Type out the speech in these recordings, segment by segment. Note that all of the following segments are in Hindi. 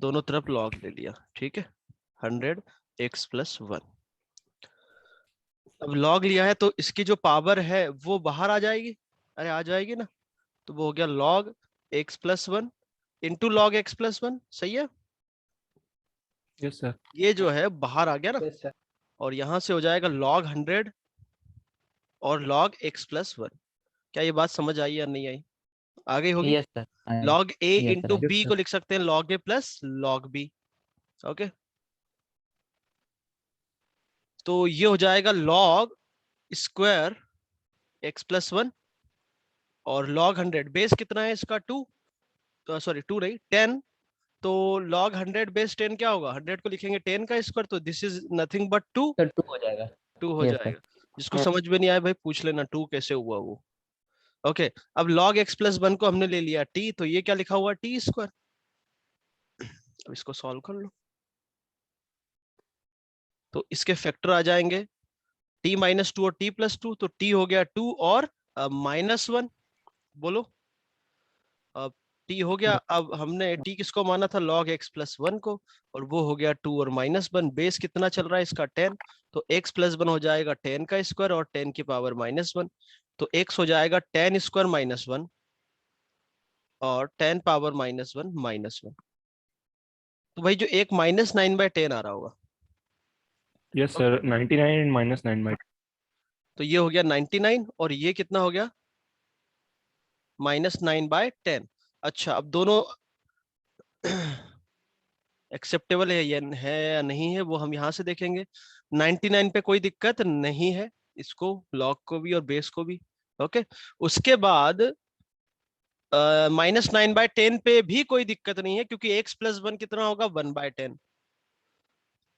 दोनों तरफ लॉग ले लिया, ठीक है, 100x+1। अब लॉग लिया है तो इसकी जो पावर है वो बाहर आ जाएगी, अरे आ जाएगी ना, तो वो हो गया log x+1 into log x+1, सही है। Yes sir. ये जो है बाहर आ गया ना, यस सर। और यहां से हो जाएगा log 100 और log x+1। क्या ये बात समझ आई या नहीं आई? आ गई होगी। Yes sir. log a Yes, into sir. b को लिख सकते हैं log a plus log b। Okay, तो ये हो जाएगा log स्क्वायर x+1 और log 100, बेस कितना है इसका 2, तो सॉरी 2 नहीं 10, तो log 100 बेस 10 क्या होगा, 100 को लिखेंगे 10 का स्क्वायर, तो this is nothing but 2, sir 2 हो जाएगा। 2 हो Yes, sir. जाएगा। जिसको समझ में नहीं आया भाई पूछ लेना 2 कैसे हुआ वो। ओके, अब log x+1 को हमने ले लिया t, तो ये क्या लिखा हुआ t स्क्वायर। अब इसको सॉल्व कर लो, तो इसके फैक्टर आ जाएंगे t-2 और t+2, तो t हो गया 2 और -1, बोलो। अब t हो गया, अब हमने t किसको माना था, log x+1 को, और वो हो गया 2 और -1, बेस कितना चल रहा है इसका 10, तो x+1 हो जाएगा 10 का स्क्वायर और 10 की पावर -1, तो x हो जाएगा 10 स्क्वायर -1 और 10 पावर -1। तो भाई जो एक -9/10 आ रहा होगा, यस सर, 99 माइनस 9/10। तो ये हो गया 99 और ये कितना हो गया -9/10। अच्छा, अब दोनों एक्सेप्टेबल है या नहीं है वो हम यहाँ से देखेंगे। 99 पे कोई दिक्कत नहीं है, इसको लॉग को भी और बेस को भी। ओके, उसके बाद -9/10 पे भी कोई दिक्कत नहीं है, क्योंकि x+1 कितना होगा 1/10,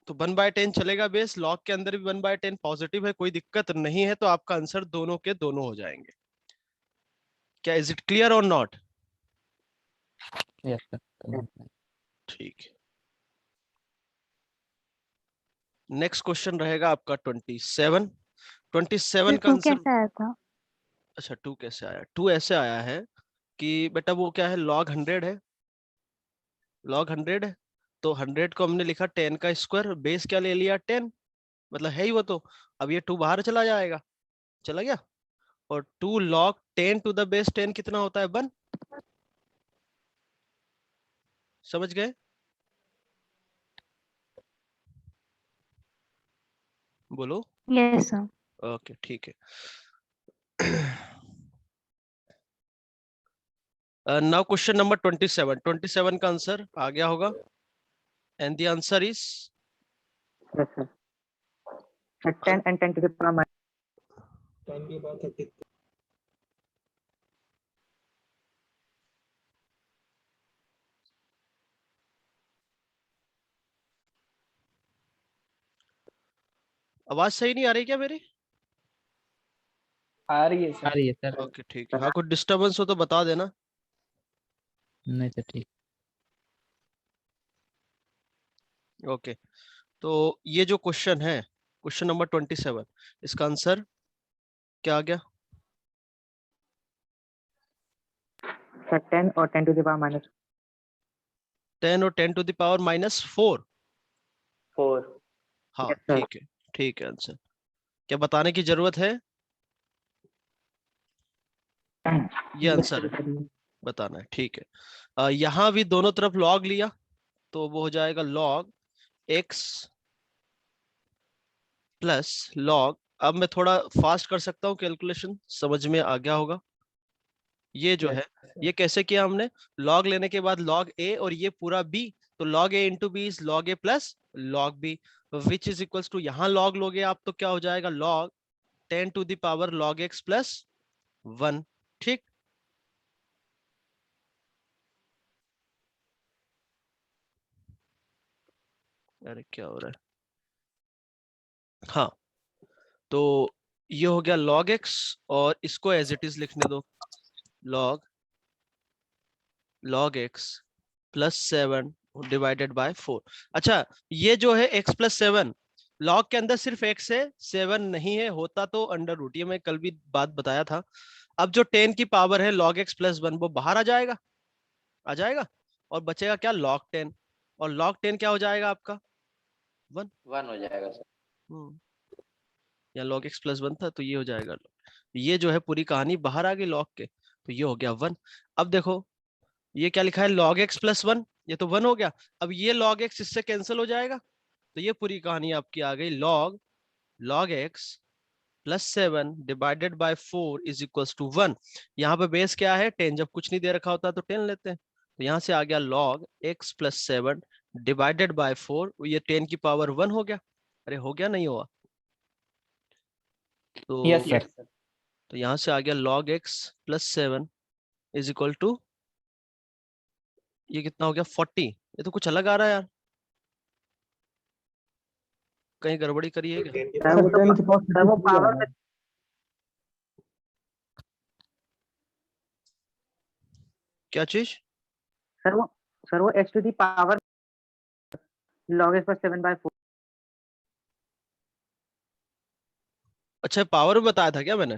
तो 1/10 चलेगा, बेस लॉग के अंदर भी 1/10 पॉजिटिव है, कोई दिक्कत नहीं है, तो आपका आंसर दोनों के दोनों हो जाएंगे। क्या इज इट क्लियर और नॉट? Yes, sir. ठीक है, नेक्स्ट क्वेश्चन रहेगा आपका 27। 27 का टू आंसर, कैसे आया था? अच्छा 2 कैसे आया, 2 ऐसे आया है कि बेटा वो क्या है, log 100 है, log 100 है, तो 100 को हमने लिखा 10 का स्क्वायर, बेस क्या ले लिया 10, मतलब है ही वो, तो अब ये 2 बाहर चला जाएगा, चला गया, और 2 log 10 टू द बेस 10 कितना होता है 1, समझ गए? बोलो। Yes sir. ओके ठीक है। नाउ क्वेश्चन नंबर 27 का आंसर आ गया होगा, and the answer is Yes, sir. 10 and 10 to the power minus 10 की बात 30। आवाज सही नहीं आ रही क्या मेरी? आ रही है आ सर। रही है सर। ओके ठीक है, हाँ कुछ डिस्टर्बेंस हो तो बता देना। नहीं सर, ठीक। ओके, तो ये जो क्वेश्चन है, क्वेश्चन नंबर 27, इसका आंसर क्या आ गया? सर 10 और 10 to the power minus 10 और 10 टू द पावर -4। 4. हाँ Yes, sir. ठीक है, ठीक है आंसर। क्या बताने की जरूरत है? ये आंसर है, बताना है, ठीक है। यहाँ भी दोनों तरफ लॉग लिया, तो वो हो जाएगा log x प्लस log, अब मैं थोड़ा फास्ट कर सकता हूँ कैलकुलेशन, समझ में आ गया होगा। ये जो Yes, है, sir. ये कैसे किया हमने, log लेने के बाद log a और ये पूरा b, तो log a into B is log a plus log b, which is equals to, यहाँ log लोगे आप तो क्या हो जाएगा log 10 to the power log x plus 1। ठीक, अरे क्या हो रहा है, हाँ, तो ये हो गया log x, और इसको एज इट इज लिखने दो, log x plus 7 divided by 4। अच्छा, ये जो है x प्लस 7, log के अंदर सिर्फ x है, 7 नहीं है, होता तो अंडर रूट, ये मैं कल भी बात बताया था। अब जो 10 की पावर है log x प्लस 1 वो बाहर आ जाएगा, आ जाएगा, और बचेगा क्या log 10, और log 10 क्या हो जाएगा आपका? 1 हो जाएगा सर। या log x प्लस 1 था तो ये हो जाएगा। ये जो है पूरी कहानी बाहर आ गई log के, तो ये हो गया 1। अब देखो ये क्या लिखा है, log x प्लस 1, ये तो 1 हो गया। अब ये log x इससे कैंसिल हो जाएगा, तो ये पूरी कहानी आपकी आ गई। log x plus 7 divided by 4 is equals to 1। यहाँ पे बेस क्या है, 10। जब कुछ नहीं दे रखा होता तो 10 लेते हैं, तो यहाँ से आ गया log x plus 7 divided by 4, ये 10 की पावर 1 हो गया। अरे हो गया नहीं हुआ? तो यस सर। तो यहाँ से आ गया log x plus 7 is equal to, ये कितना हो गया 40। ये तो कुछ अलग आ रहा है यार, कहीं गड़बड़ी करी है क्या? 10 के सर पावर वो 10 की पावर वो पावर में क्या चीज? सर वो x to the power log x plus 7 by 4। अच्छा पावर में बताया था क्या मैंने?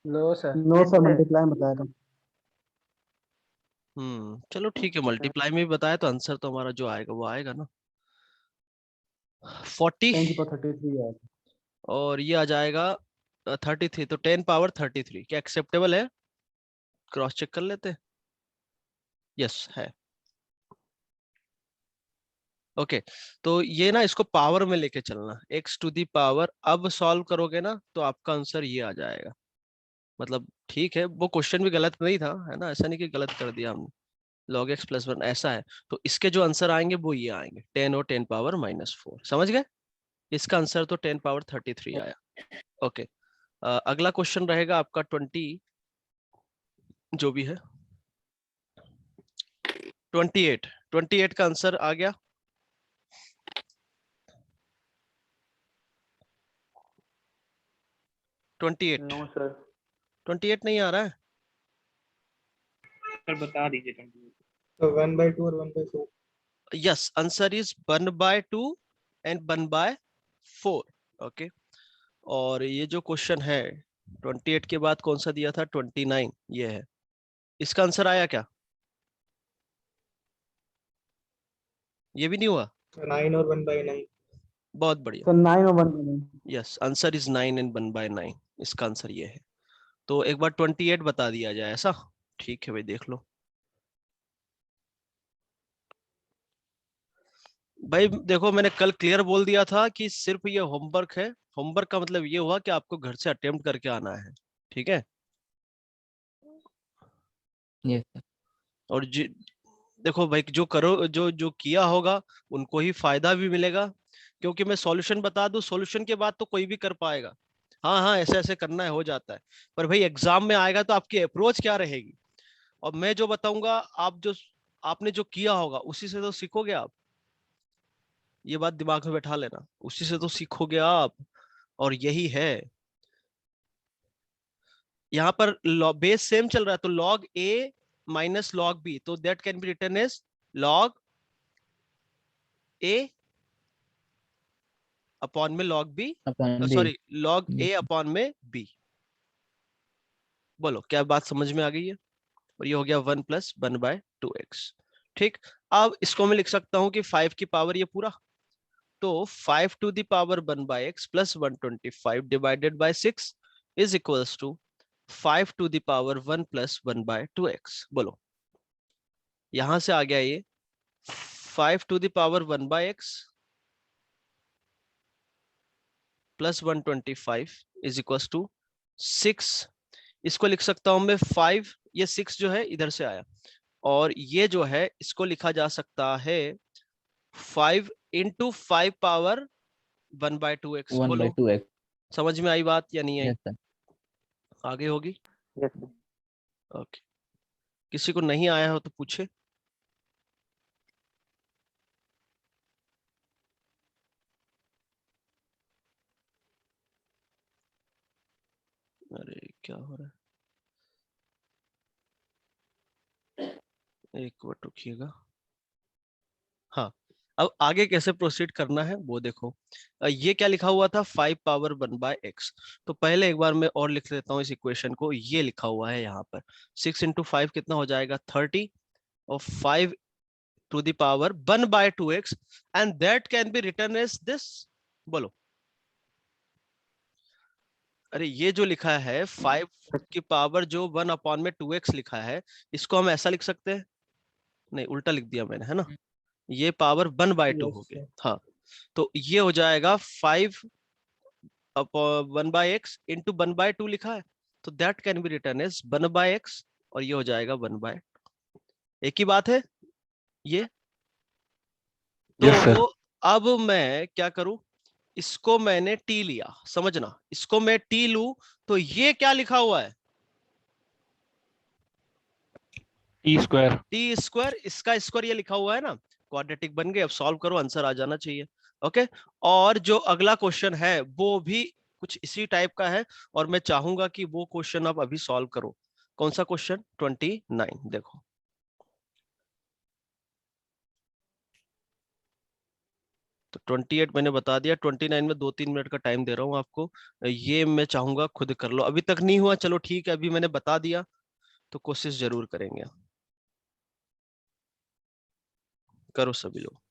No sir no sir multiply बताया था। चलो ठीक है, मल्टीप्लाई में भी बताया तो आंसर तो हमारा जो आएगा वो आएगा ना, 40। 10 की पावर 33 है। और ये आ जाएगा 33, तो 10 पावर 33 क्या एक्सेप्टेबल है? क्रॉस चेक कर लेते हैं। यस है। ओके तो ये ना इसको पावर में लेके चलना, x टू दी पावर। अब सॉल्व करोगे ना तो आपका आंसर ये आ जाएगा। मतलब ठीक है, वो क्वेश्चन भी गलत नहीं था, है ना, ऐसा नहीं कि गलत कर दिया हमने। log x प्लस 1 ऐसा है, तो इसके जो आंसर आएंगे वो ये आएंगे, 10 और 10 पावर -4। समझ गए? इसका आंसर तो 10 पावर 33 आया। ओके अगला क्वेश्चन रहेगा आपका 20 जो भी है 28 का आंसर आ गया। नो सर 28 नहीं आ रहा है? सर बता दीजिए 28। तो 1/2 और 1/4 yes answer is 1/2 and 1/4। Okay और ये जो क्वेश्चन है 28 के बाद कौन सा दिया था, 29, ये है। इसका आंसर आया क्या? ये भी नहीं हुआ? 9 और 1/9 बहुत बढ़िया। सर 9 और 1 यस आंसर इज 9 एंड 1/9। इसका आंसर ये है। तो एक बार 28 बता दिया जाए ऐसा? ठीक है भाई देख लो। भाई देखो मैंने कल क्लियर बोल दिया था कि सिर्फ ये होमवर्क है। होमवर्क का मतलब ये हुआ कि आपको घर से अटेम्प्ट करके आना है, ठीक है? यस और देखो भाई जो करो, जो जो किया होगा उनको ही फायदा भी मिलेगा, क्योंकि मैं सॉल्यूशन बता दूं, सॉल्यूशन के बाद तो कोई भी कर पाएगा। हाँ हाँ ऐसे ऐसे करना है, हो जाता है। पर भाई एग्जाम में आएगा तो आपकी अप्रोच क्या रहेगी, और मैं जो बताऊंगा आप जो आपने जो किया होगा उसी से तो सीखोगे आप। ये बात दिमाग में बैठा लेना, उसी से तो सीखोगे आप। और यही है, यहाँ पर बेस सेम चल रहा है, तो log a minus log b, तो that can be written as log a upon में log b, sorry log a upon में b। बोलो क्या बात समझ में आ गई है? और ये हो गया 1 + 1/2x। ठीक, अब इसको मैं लिख सकता हूं कि 5 की पावर ये पूरा, तो 5 to the power 1/x plus 125 divided by 6 is equals to 5 to the power 1 + 1/2x। बोलो यहां से आ गया ये 5 to the power 1/x plus 125 is equals to 6। इसको लिख सकता हूं मैं 5, ये 6 जो है इधर से आया, और ये जो है इसको लिखा जा सकता है 5 इंटू 5 पावर 1/2x। बोलो 1/2x। समझ में आई बात या नहीं आई? Yes sir. आगे होगी? Yes sir. ओके किसी को नहीं आया हो तो पूछे। अरे क्या हो रहा है, एक मिनट रुकिएगा। हाँ अब आगे कैसे प्रोसीड करना है वो देखो। ये क्या लिखा हुआ था, 5 पावर 1/x। तो पहले एक बार मैं और लिख लेता हूँ इस इक्वेशन को। ये लिखा हुआ है यहाँ पर 6 × 5 कितना हो जाएगा 30, और 5 to the power 1 by 2x and that can be written as this. बोलो। अरे ये जो लिखा है 5 की पावर जो 1 अपॉन में 2x लिखा है, इसको हम ऐसा लिख सकते हैं? नहीं, उल्टा लिख दिया मैंने, है ना? ये पावर 1 by 2 Yes, हो गया। sir. हाँ, तो ये हो जाएगा 5 1 by x into 1 by 2 लिखा है, तो that can be written as 1 by x और ये हो जाएगा 1 by 2। एक ही बात है ये। तो Yes, sir. अब मैं क्या करूं, इसको मैंने t लिया, समझना, इसको मैं t लूं तो ये क्या लिखा हुआ है? T square. टी स्क्वायर, इसका स्क्वायर ये लिखा हुआ है ना, क्वाड्रेटिक बन गए। अब सॉल्व करो, आंसर आ जाना चाहिए। ओके, और जो अगला क्वेश्चन है वो भी कुछ इसी टाइप का है और मैं चाहूंगा कि वो क्वेश्चन आप अभी सॉल्व करो। कौन सा क्वेश्चन? 29 देखो। तो 28 मैंने बता दिया, 29 में 2-3 मिनट का टाइम दे रहा हूं आपको। ये मैं चाहूंगा खुद कर लो। अभी तक नहीं हुआ, चलो ठीक है, अभी मैंने बता दिया तो कोशिश जरूर करेंगे। करो सभी लोग।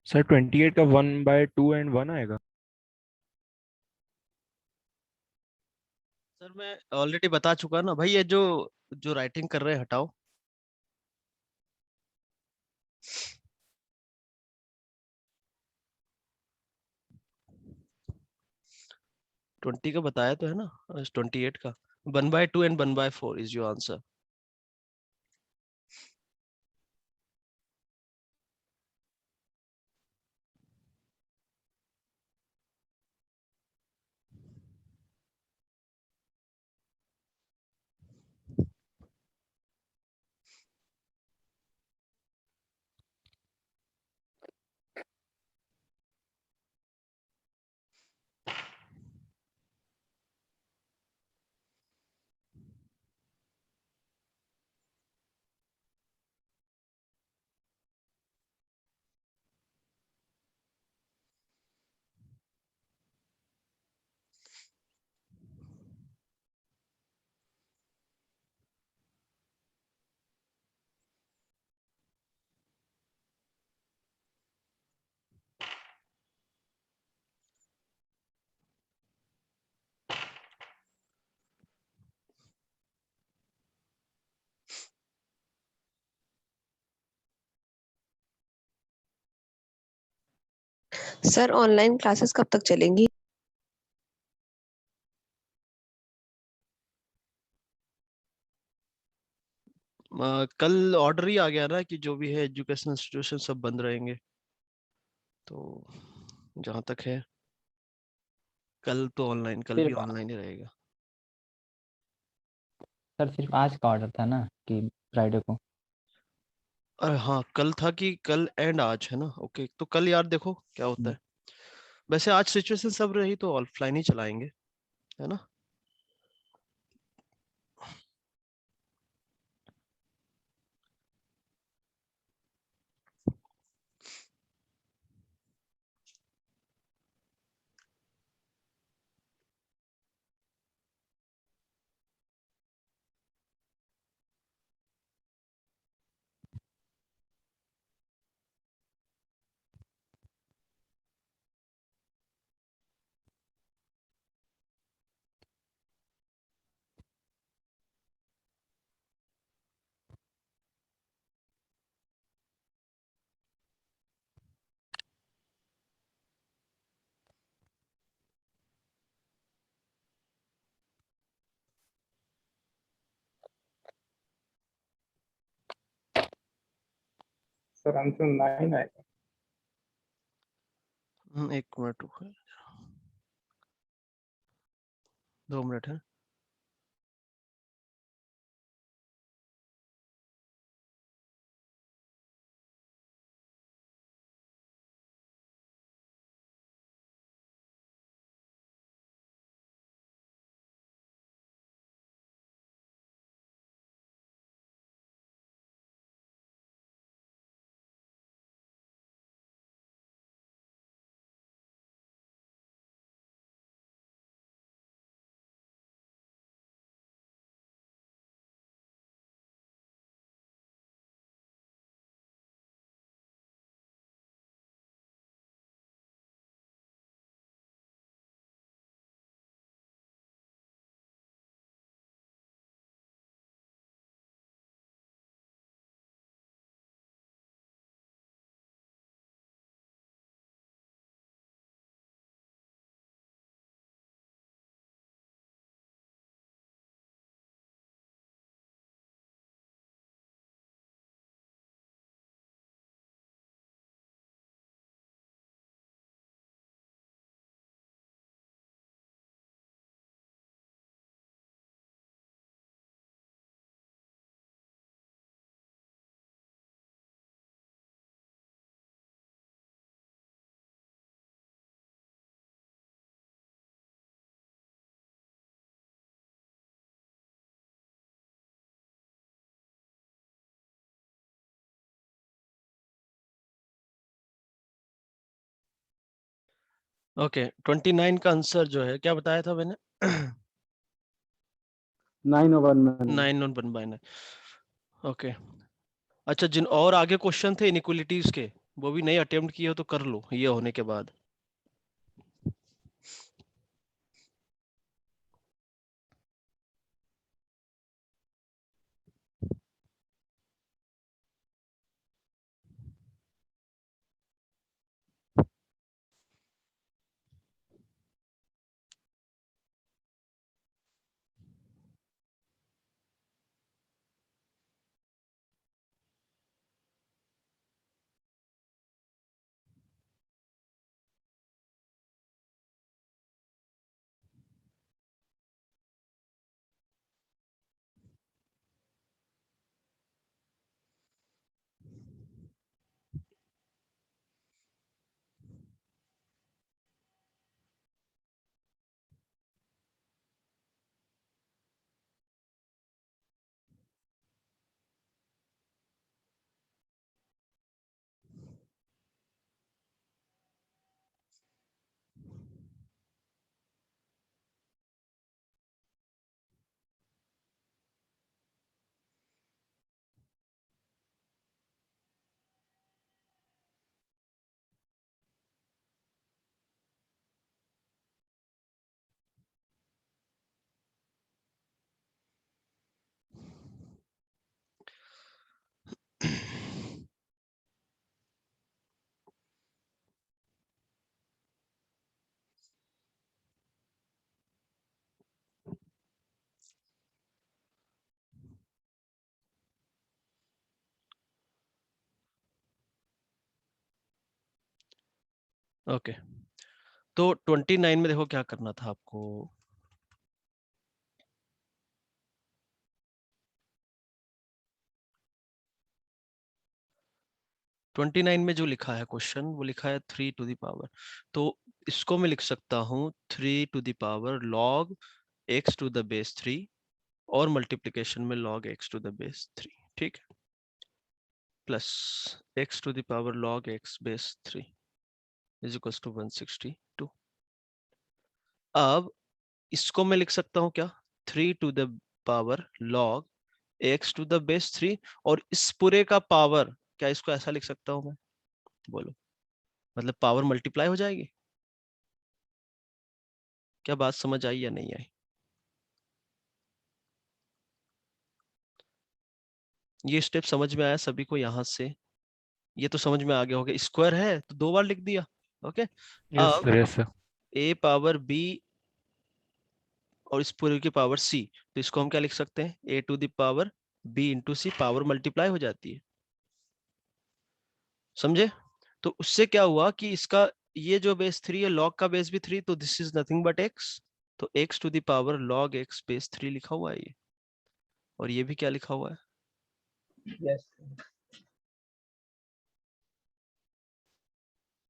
सर 28 का 1/2 एंड 1 आएगा। सर मैं ऑलरेडी बता चुका ना भाई, ये जो जो राइटिंग कर रहे हैं हटाओ। ट्वेंटी का बताया तो है ना, 28 का 1/2 and 1/4 is your answer. Sir online classes कब तक चलेंगी? कल ऑर्डर ही आ गया ना कि जो भी है एजुकेशन इंस्टीट्यूशन सब बंद रहेंगे, तो जहां तक है कल तो ऑनलाइन, कल भी सिर्फ ऑनलाइन ही रहेगा। सर सिर्फ आज का ऑर्डर था ना कि फ्राइडे को? अरे हाँ, कल था कि कल एंड आज है ना। ओके, तो कल यार देखो क्या होता है। वैसे आज सिचुएशन सब रही तो ऑफलाइन ही चलाएंगे, है ना? सर आंसर 9 आएगा। एक मिनट रुको, 2 मिनट है। ओके, 29 का आंसर जो है क्या बताया था मैंने? 9/1/9। ओके, अच्छा, जिन और आगे क्वेश्चन थे इनइक्वालिटीज के, वो भी नहीं अटेम्प्ट किए हो तो कर लो ये होने के बाद। ओके, तो 29 में देखो क्या करना था आपको। 29 में जो लिखा है क्वेश्चन, वो लिखा है 3 टू द पावर, तो इसको मैं लिख सकता हूँ 3 to the power log x to the base 3 और मल्टीप्लिकेशन में log x to the base 3, ठीक है, plus x to the power log x base 3 is equals to 162। अब इसको मैं लिख सकता हूँ क्या, 3 to the power log x to the base 3 और इस पूरे का पावर, क्या इसको ऐसा लिख सकता हूँ मैं, बोलो, मतलब पावर मल्टीप्लाई हो जाएगी। क्या बात समझ आई या नहीं आई? ये स्टेप समझ में आया सभी को यहाँ से? ये तो समझ में आ गया होगा, स्क्वायर है तो 2 बार लिख दिया। ओके, यस अब sir, yes sir. a power b और इस पूरे की पावर c, तो इसको हम क्या लिख सकते हैं, a to the power b into C, power multiply हो जाती है, समझे? तो उससे क्या हुआ कि इसका ये जो बेस 3 है, log का बेस भी 3, तो this is nothing but x, तो x to the power log x base 3 लिखा हुआ है ये, और ये भी क्या लिखा हुआ है, Yes.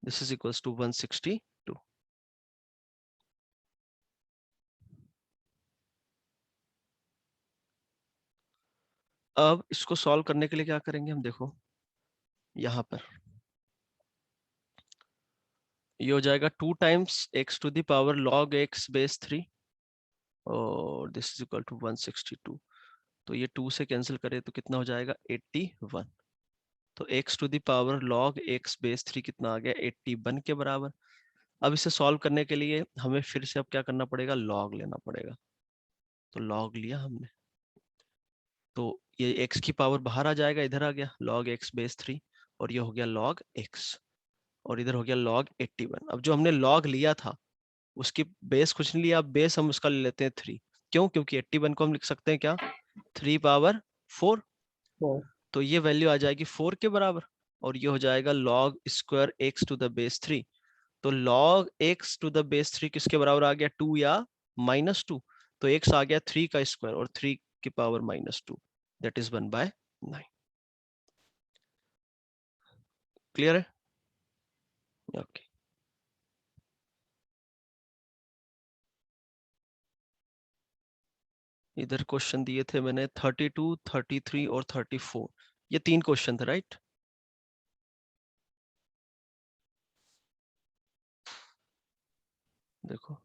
This is equals to 162। अब इसको सॉल्व करने के लिए क्या करेंगे हम, देखो यहाँ पर ये हो जाएगा 2 times x to the power log x base 3 और दिस इज इक्वल टू 162। तो ये 2 से कैंसिल करें तो कितना हो जाएगा, 81। तो x to the power log x base 3 कितना आ गया, 81 के बराबर। अब इसे सॉल्व करने के लिए हमें फिर से अब क्या करना पड़ेगा, log लेना पड़ेगा। तो log लिया हमने, तो ये x की पावर बाहर आ जाएगा, इधर आ गया log x बेस 3 और ये हो गया log x और इधर हो गया log 81। अब जो हमने log लिया था उसकी बेस कुछ नहीं लिया, बेस हम उसका ले लेते हैं 3। क्यों? क्योंकि 81 को हम लिख सकते हैं क्या, 3 पावर 4, 4. तो ये वैल्यू आ जाएगी 4 के बराबर और ये हो जाएगा log square x to the base 3। तो log x to the base 3 किसके बराबर आ गया, 2 या -2, तो x आ गया 3 का स्क्वायर और 3 की पावर -2, दैट इज 1/9। क्लियर है? ओके। इधर क्वेश्चन दिए थे मैंने 32, 33 और 34, ये 3 क्वेश्चन थे, राइट? देखो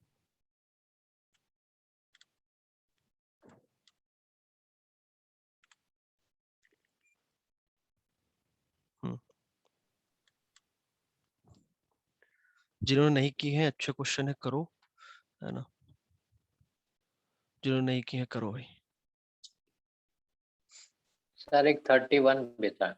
जिन्होंने नहीं की है, अच्छे क्वेश्चन है, करो, है ना? जिन्होंने नहीं की है करो भाई। सर एक 31 भी था।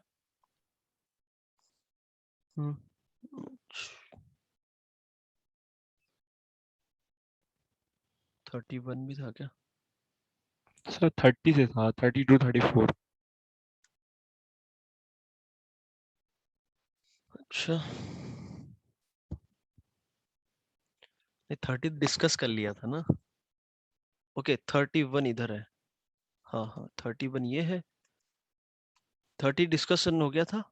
31 भी था क्या? सर 30 से था, 32, 34। अच्छा, 30 डिस्कस कर लिया था ना। ओके, 31 इधर है। हाँ हाँ, 31 ये है, 30 डिस्कशन हो गया था,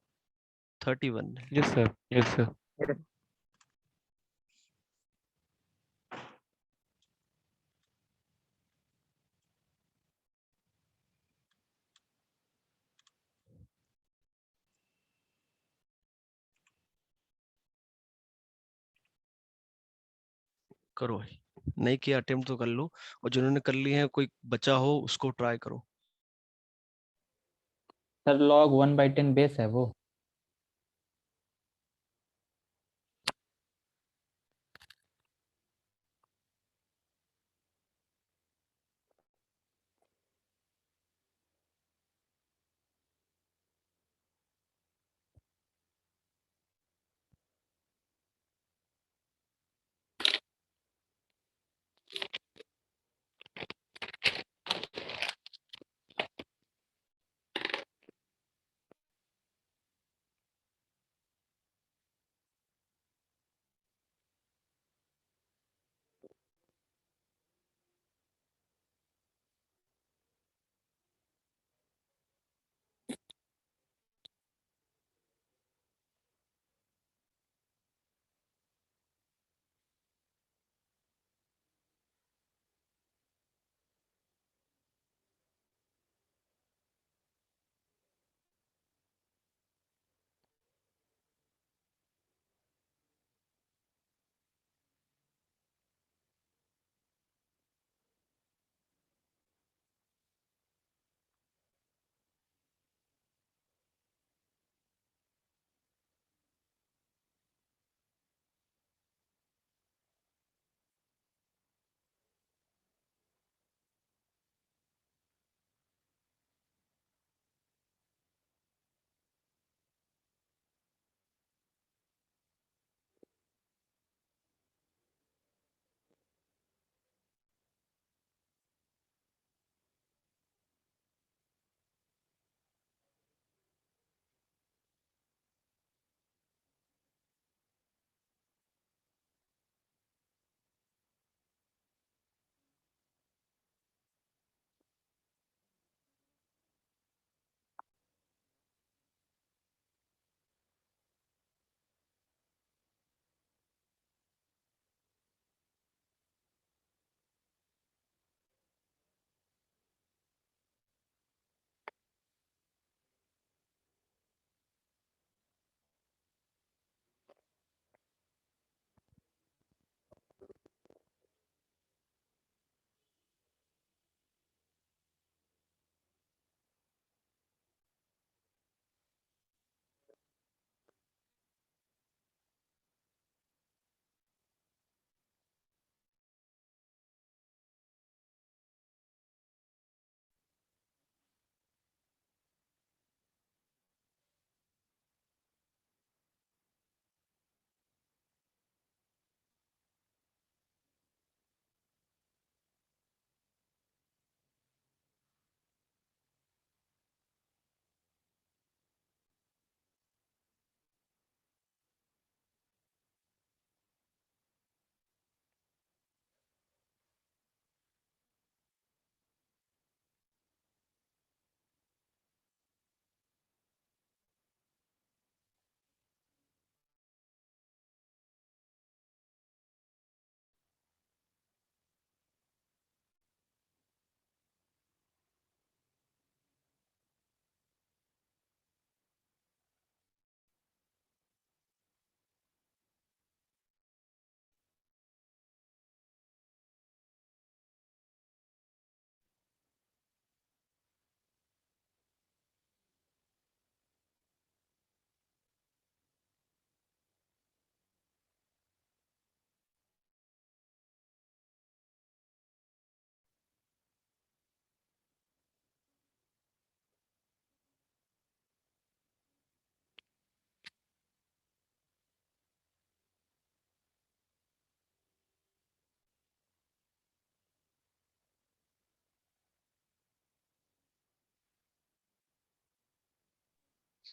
31 है। Yes sir, yes sir. करो भाई, नहीं किया अटेम्प्ट तो कर लो, और जिन्होंने कर लिए हैं कोई बचा हो उसको ट्राई करो। सर log 1/10 बेस है वो।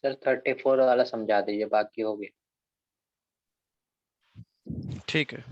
सर 34 वाला समझा दीजिए, बाकी हो गया। ठीक है।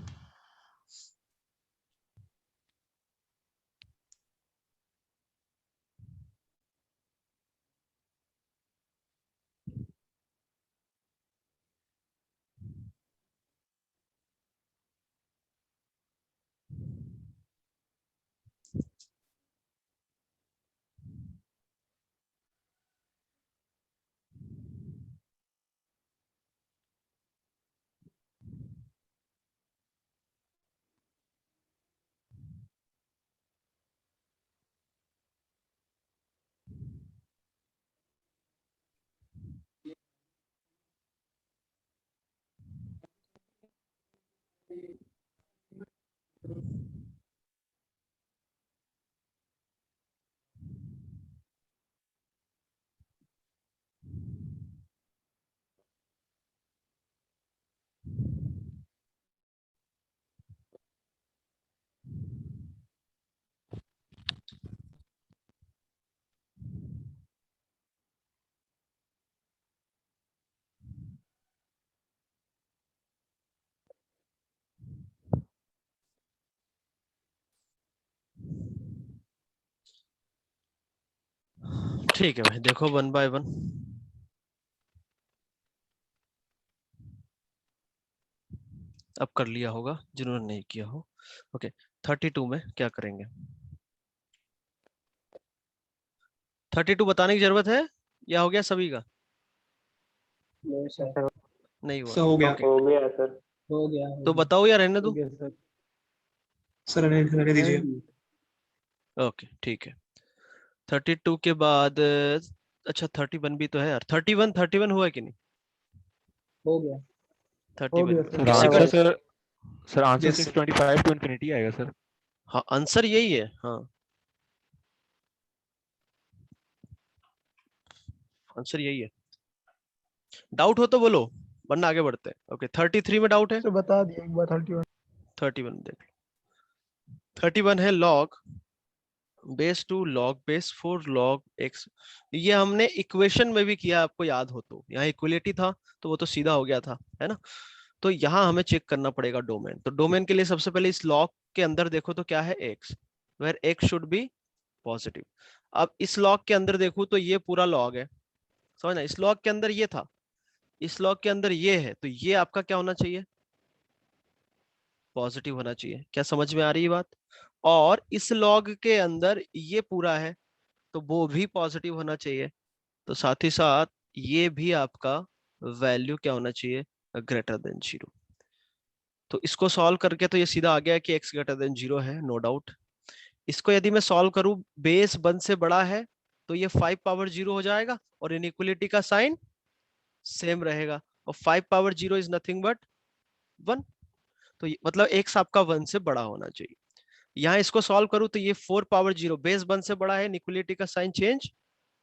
ठीक है भाई, देखो वन बाय वन। अब कर लिया होगा जिन्होंने नहीं किया हो। ओके, 32 में क्या करेंगे? 32 बताने की जरूरत है या हो गया सभी का? नहीं सर, सर नहीं हुआ? सर हो गया। ओके, हो गया सर। हो गया तो बताओ या रहने हो दो? गया सर। सर रहने दीजिए। ओके ठीक है। 32 के बाद अच्छा 31 भी तो है यार। 31 हुआ है कि नहीं? हो गया। 31 में सर किसी आंसर का? Sir answer Yes, sir. 625 to infinity आएगा सर। हाँ, आंसर यही है। हाँ, आंसर यही है। डाउट हो तो बोलो, वरना आगे बढ़ते हैं। ओके, 33 में डाउट है? सर बता दिए एक बार 31। 31 देख लो। 31 है log base 2 log base 4 log x। ये हमने इक्वेशन में भी किया, आपको याद हो तो। यहाँ इक्वलिटी था तो वो तो सीधा हो गया था, है ना? तो यहाँ हमें चेक करना पड़ेगा डोमेन। तो डोमेन के लिए सबसे पहले इस log के अंदर देखो तो क्या है? x, where x should be positive. अब इस log के अंदर देखो तो ये पूरा log है, समझना। इस log के अंदर ये था, इस log के अंदर ये है, तो ये आपका क्या होना चाहिए? पॉजिटिव होना चाहिए। क्या समझ में आ रही है बात? और इस लॉग के अंदर ये पूरा है, तो वो भी पॉजिटिव होना चाहिए। तो साथ ही साथ ये भी आपका वैल्यू क्या होना चाहिए? Greater than 0। तो इसको सॉल्व करके तो ये सीधा आ गया कि x ग्रेटर देन 0 है, नो डाउट। इसको यदि मैं सॉल्व करूं, बेस 1 से बड़ा है तो ये 5 पावर 0 हो जाएगा और इनइक्वलिटी का साइन सेम रहेगा। और 5 पावर 0 इज नथिंग बट 1। तो मतलब x आपका 1 से बड़ा होना चाहिए। यहाँ इसको सॉल्व करूं तो ये 4 पावर 0 बेस 1 से बड़ा है, इक्वलिटी का साइन चेंज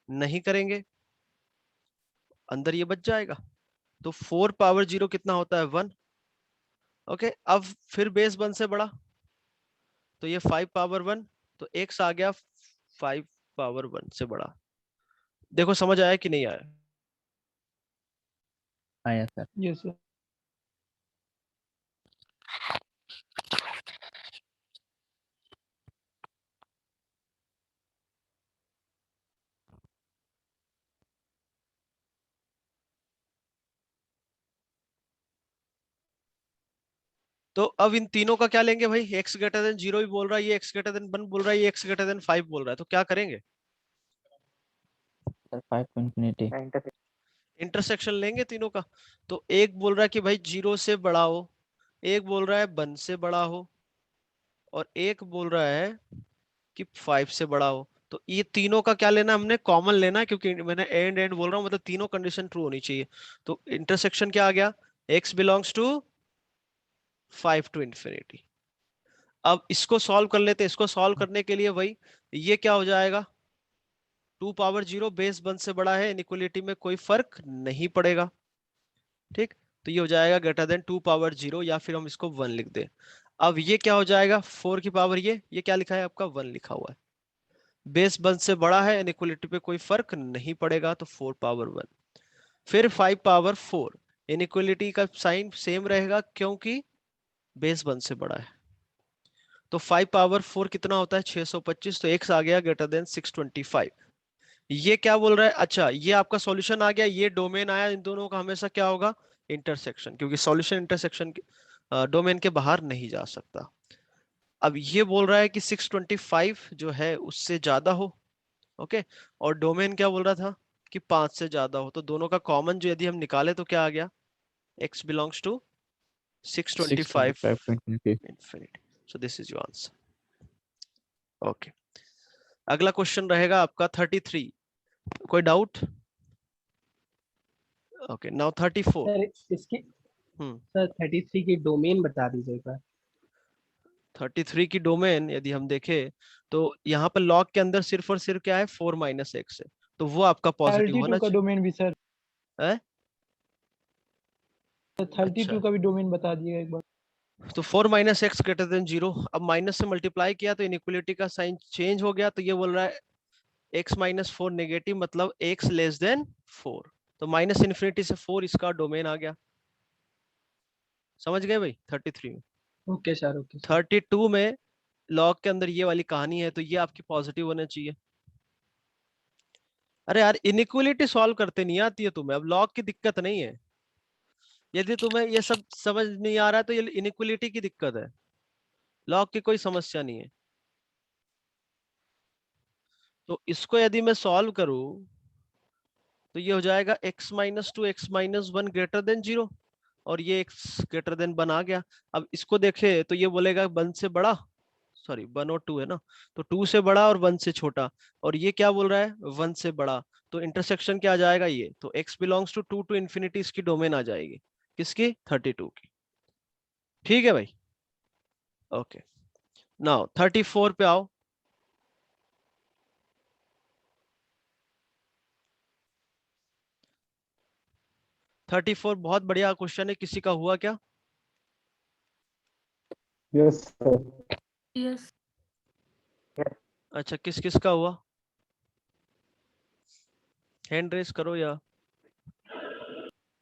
नहीं करेंगे, अंदर ये बच जाएगा। तो 4 पावर 0 कितना होता है? 1। ओके, अब फिर बेस 1 से बड़ा तो ये 5 पावर 1, तो x आ गया 5 पावर 1 से बड़ा। देखो समझ आया कि नहीं आया? आया सर। Yes sir. तो अब इन तीनों का क्या लेंगे भाई? x ग्रेटर देन 0 भी बोल रहा है, ये x ग्रेटर देन 1 बोल रहा है, ये x ग्रेटर देन 5 बोल रहा है, तो क्या करेंगे? Sir 5 to infinity। इंटरसेक्शन लेंगे तीनों का। तो एक बोल रहा है कि भाई 0 से बड़ा हो, एक बोल रहा है 1 से बड़ा हो, और एक बोल रहा है कि 5 से बड़ा हो। तो ये तीनों का क्या लेना? हमने कॉमन लेना है, क्योंकि मैंने एंड एंड बोल रहा हूँ, मतलब तीनों कंडीशन ट्रू होनी चाहिए। तो इंटरसेक्शन क्या आ गया? x belongs to 5 to infinity. अब इसको सॉल्व कर लेते हैं। इसको सॉल्व करने के लिए वही, ये क्या हो जाएगा? 2 पावर 0 बेस 1 से बड़ा है, इनइक्वलिटी में कोई फर्क नहीं पड़ेगा। ठीक, तो ये हो जाएगा ग्रेटर देन 2 पावर 0, या फिर हम इसको 1 लिख दे। अब ये क्या हो जाएगा? 4 की पावर ये क्या लिखा है आपका? 1 लिखा हुआ है। बेस 1 से बड़ा है, इनइक्वलिटी पे कोई फर्क नहीं पड़ेगा, तो 4 पावर 1। फिर 5 पावर 4, इनइक्वलिटी का साइन सेम रहेगा क्योंकि बेस 1 से बड़ा है। तो 5 पावर 4 कितना होता है 625, तो x आ गया ग्रेटर देन 625। ये क्या बोल रहा है, अच्छा ये आपका सॉल्यूशन आ गया, ये डोमेन आया, इन दोनों का हमेशा क्या होगा इंटरसेक्शन, क्योंकि सॉल्यूशन इंटरसेक्शन डोमेन के बाहर नहीं जा सकता। अब ये बोल रहा है कि 625 जो है उससे ज्यादा हो, ओके, और डोमेन क्या बोल रहा था कि 5 से ज्यादा हो, तो दोनों का कॉमन जो यदि हम निकाले तो क्या आ गया, x belongs to 625 625 to infinity. infinity. So this is your answer. Okay. अगला क्वेश्चन रहेगा आपका 33, कोई डाउट? Okay, now 34। सर इसकी सर 33 की डोमेन बता दीजिए एक बार। 33 की डोमेन यदि हम देखें तो यहाँ पर लॉग के अंदर सिर्फ और सिर्फ क्या है 4 माइनस एक्स है, तो वो आपका पॉजिटिव होना 32 का चाहिए। डोमेन भी सर, है? 32 अच्छा। का भी डोमेन बता दिएगा एक बार। तो 4 माइनस एक्स ग्रेटर देन 0, अब माइनस से मल्टीप्लाई किया तो इनइक्वलिटी का साइन चेंज हो गया, तो ये बोल रहा है x माइनस 4 नेगेटिव, मतलब x लेस देन 4, तो माइनस इन्फिनिटी से 4 इसका डोमेन आ गया। समझ गए भाई? 33 में। Okay sir, okay sir. 32 में लॉग के अंदर ये वाली कहानी है, तो ये आपकी पॉजिटिव होना चाहिए। अरे यार इनइक्वलिटी सॉल्व करते नहीं आती है तुम्हें, अब लॉग की दिक्कत नहीं है, यदि तुम्हें ये सब समझ नहीं आ रहा है तो ये इनइक्वलिटी की दिक्कत है, लॉग की कोई समस्या नहीं है। तो इसको यदि मैं सॉल्व करूं तो ये हो जाएगा x minus 2 x minus 1 greater than 0, और ये x ग्रेटर देन 1 आ गया। अब इसको देखे तो ये बोलेगा 1 से बड़ा, सॉरी 1 और 2 है ना, तो 2 से बड़ा और 1 से छोटा, और ये क्या बोल रहा है 1 से बड़ा, तो इंटरसेक्शन क्या आ जाएगा ये, तो x belongs to 2 to infinity, इसकी डोमेन आ जाएगी किसकी 32 की। ठीक है भाई? ओके, नाउ 34 पे आओ। थर्टी फोर बहुत बढ़िया क्वेश्चन है, किसी का हुआ क्या? Yes sir. यस अच्छा, किस किस का हुआ, हैंड रेस करो या।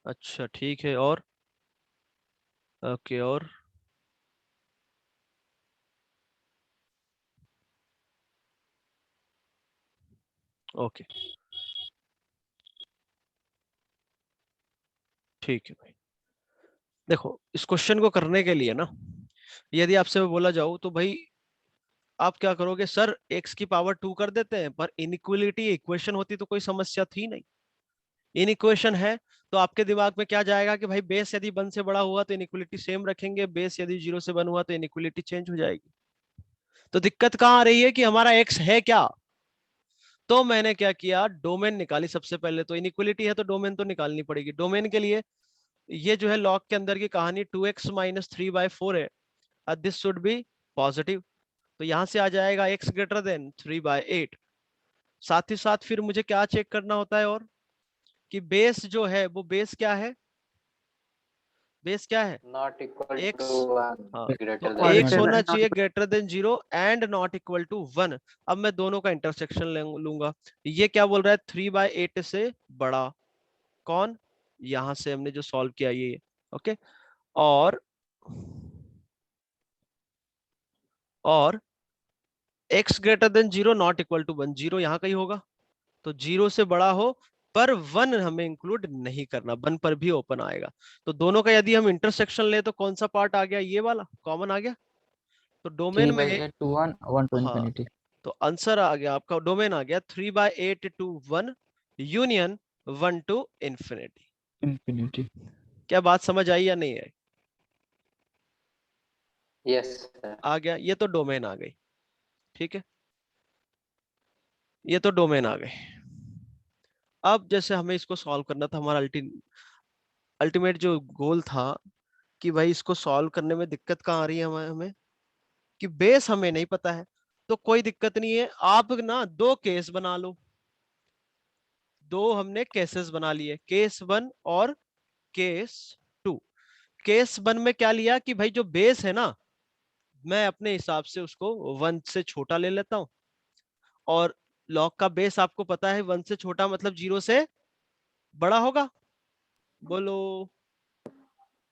अच्छा ठीक है, और ओके, और ओके ठीक है भाई। देखो इस क्वेश्चन को करने के लिए ना, यदि आपसे मैं बोला जाऊं तो भाई आप क्या करोगे, सर x की पावर 2 कर देते हैं, पर इनइक्वलिटी इक्वेशन होती तो कोई समस्या थी नहीं, इन इक्वेशन है तो आपके दिमाग में क्या जाएगा कि भाई बेस यदि 1 से बड़ा हुआ तो इनइक्वलिटी सेम रखेंगे, बेस यदि 0 से 1 हुआ तो इनइक्वलिटी चेंज हो जाएगी। तो दिक्कत कहाँ आ रही है कि हमारा x है क्या, तो मैंने क्या किया, डोमेन निकाली सबसे पहले, तो इनइक्वलिटी है तो डोमेन तो निकालनी पड़ेगी। डोमेन के लिए ये जो है लॉग के अंदर की कहानी 2x माइनस 3/4 है, दिस शुड बी पॉजिटिव, तो यहां से आ जाएगा x ग्रेटर देन 3/8। साथ ही साथ फिर मुझे क्या चेक करना होता है, और कि बेस जो है वो बेस क्या है, बेस क्या है नॉट इक्वल x, टू हाँ, ग्रेटर तो देन x Greater होना than, not चाहिए greater than 0 and not equal to 1। अब मैं दोनों का इंटरसेक्शन लूंगा, ये क्या बोल रहा है 3/8 से बड़ा, कौन, यहां से हमने जो सॉल्व किया ये, ओके, और x greater than 0 not equal to 1, 0 यहाँ का ही होगा, तो 0 से बड़ा हो पर 1 हमें इंक्लूड नहीं करना, 1 पर भी ओपन आएगा। तो दोनों का यदि हम इंटरसेक्शन ले तो कौन सा पार्ट आ गया, ये वाला कॉमन आ गया, तो डोमेन में 3/8 to 1, 1 to हाँ, infinity. तो आंसर आ गया आपका, डोमेन आ गया 3/8 to 1 union 1 to infinity। Infinity. क्या बात समझ आई या नहीं आई? यस आ गया, ये तो डोमेन आ गई, ठीक है, ये तो डोमेन आ गई। अब जैसे हमें इसको सॉल्व करना था, हमारा अल्टीमेट जो गोल था कि भाई इसको सॉल्व करने में दिक्कत कहाँ आ रही है हमें कि बेस हमें नहीं पता है, तो कोई दिक्कत नहीं है, आप ना दो केस बना लो, दो हमने केसेस बना लिए, केस 1 और केस 2। केस 1 में क्या लिया कि भाई जो बेस है ना, मैं अपने हिसाब से उसको 1 से छोटा ले लेता हूं, और लॉग का बेस आपको पता है 1 से छोटा मतलब 0 से बड़ा होगा, बोलो।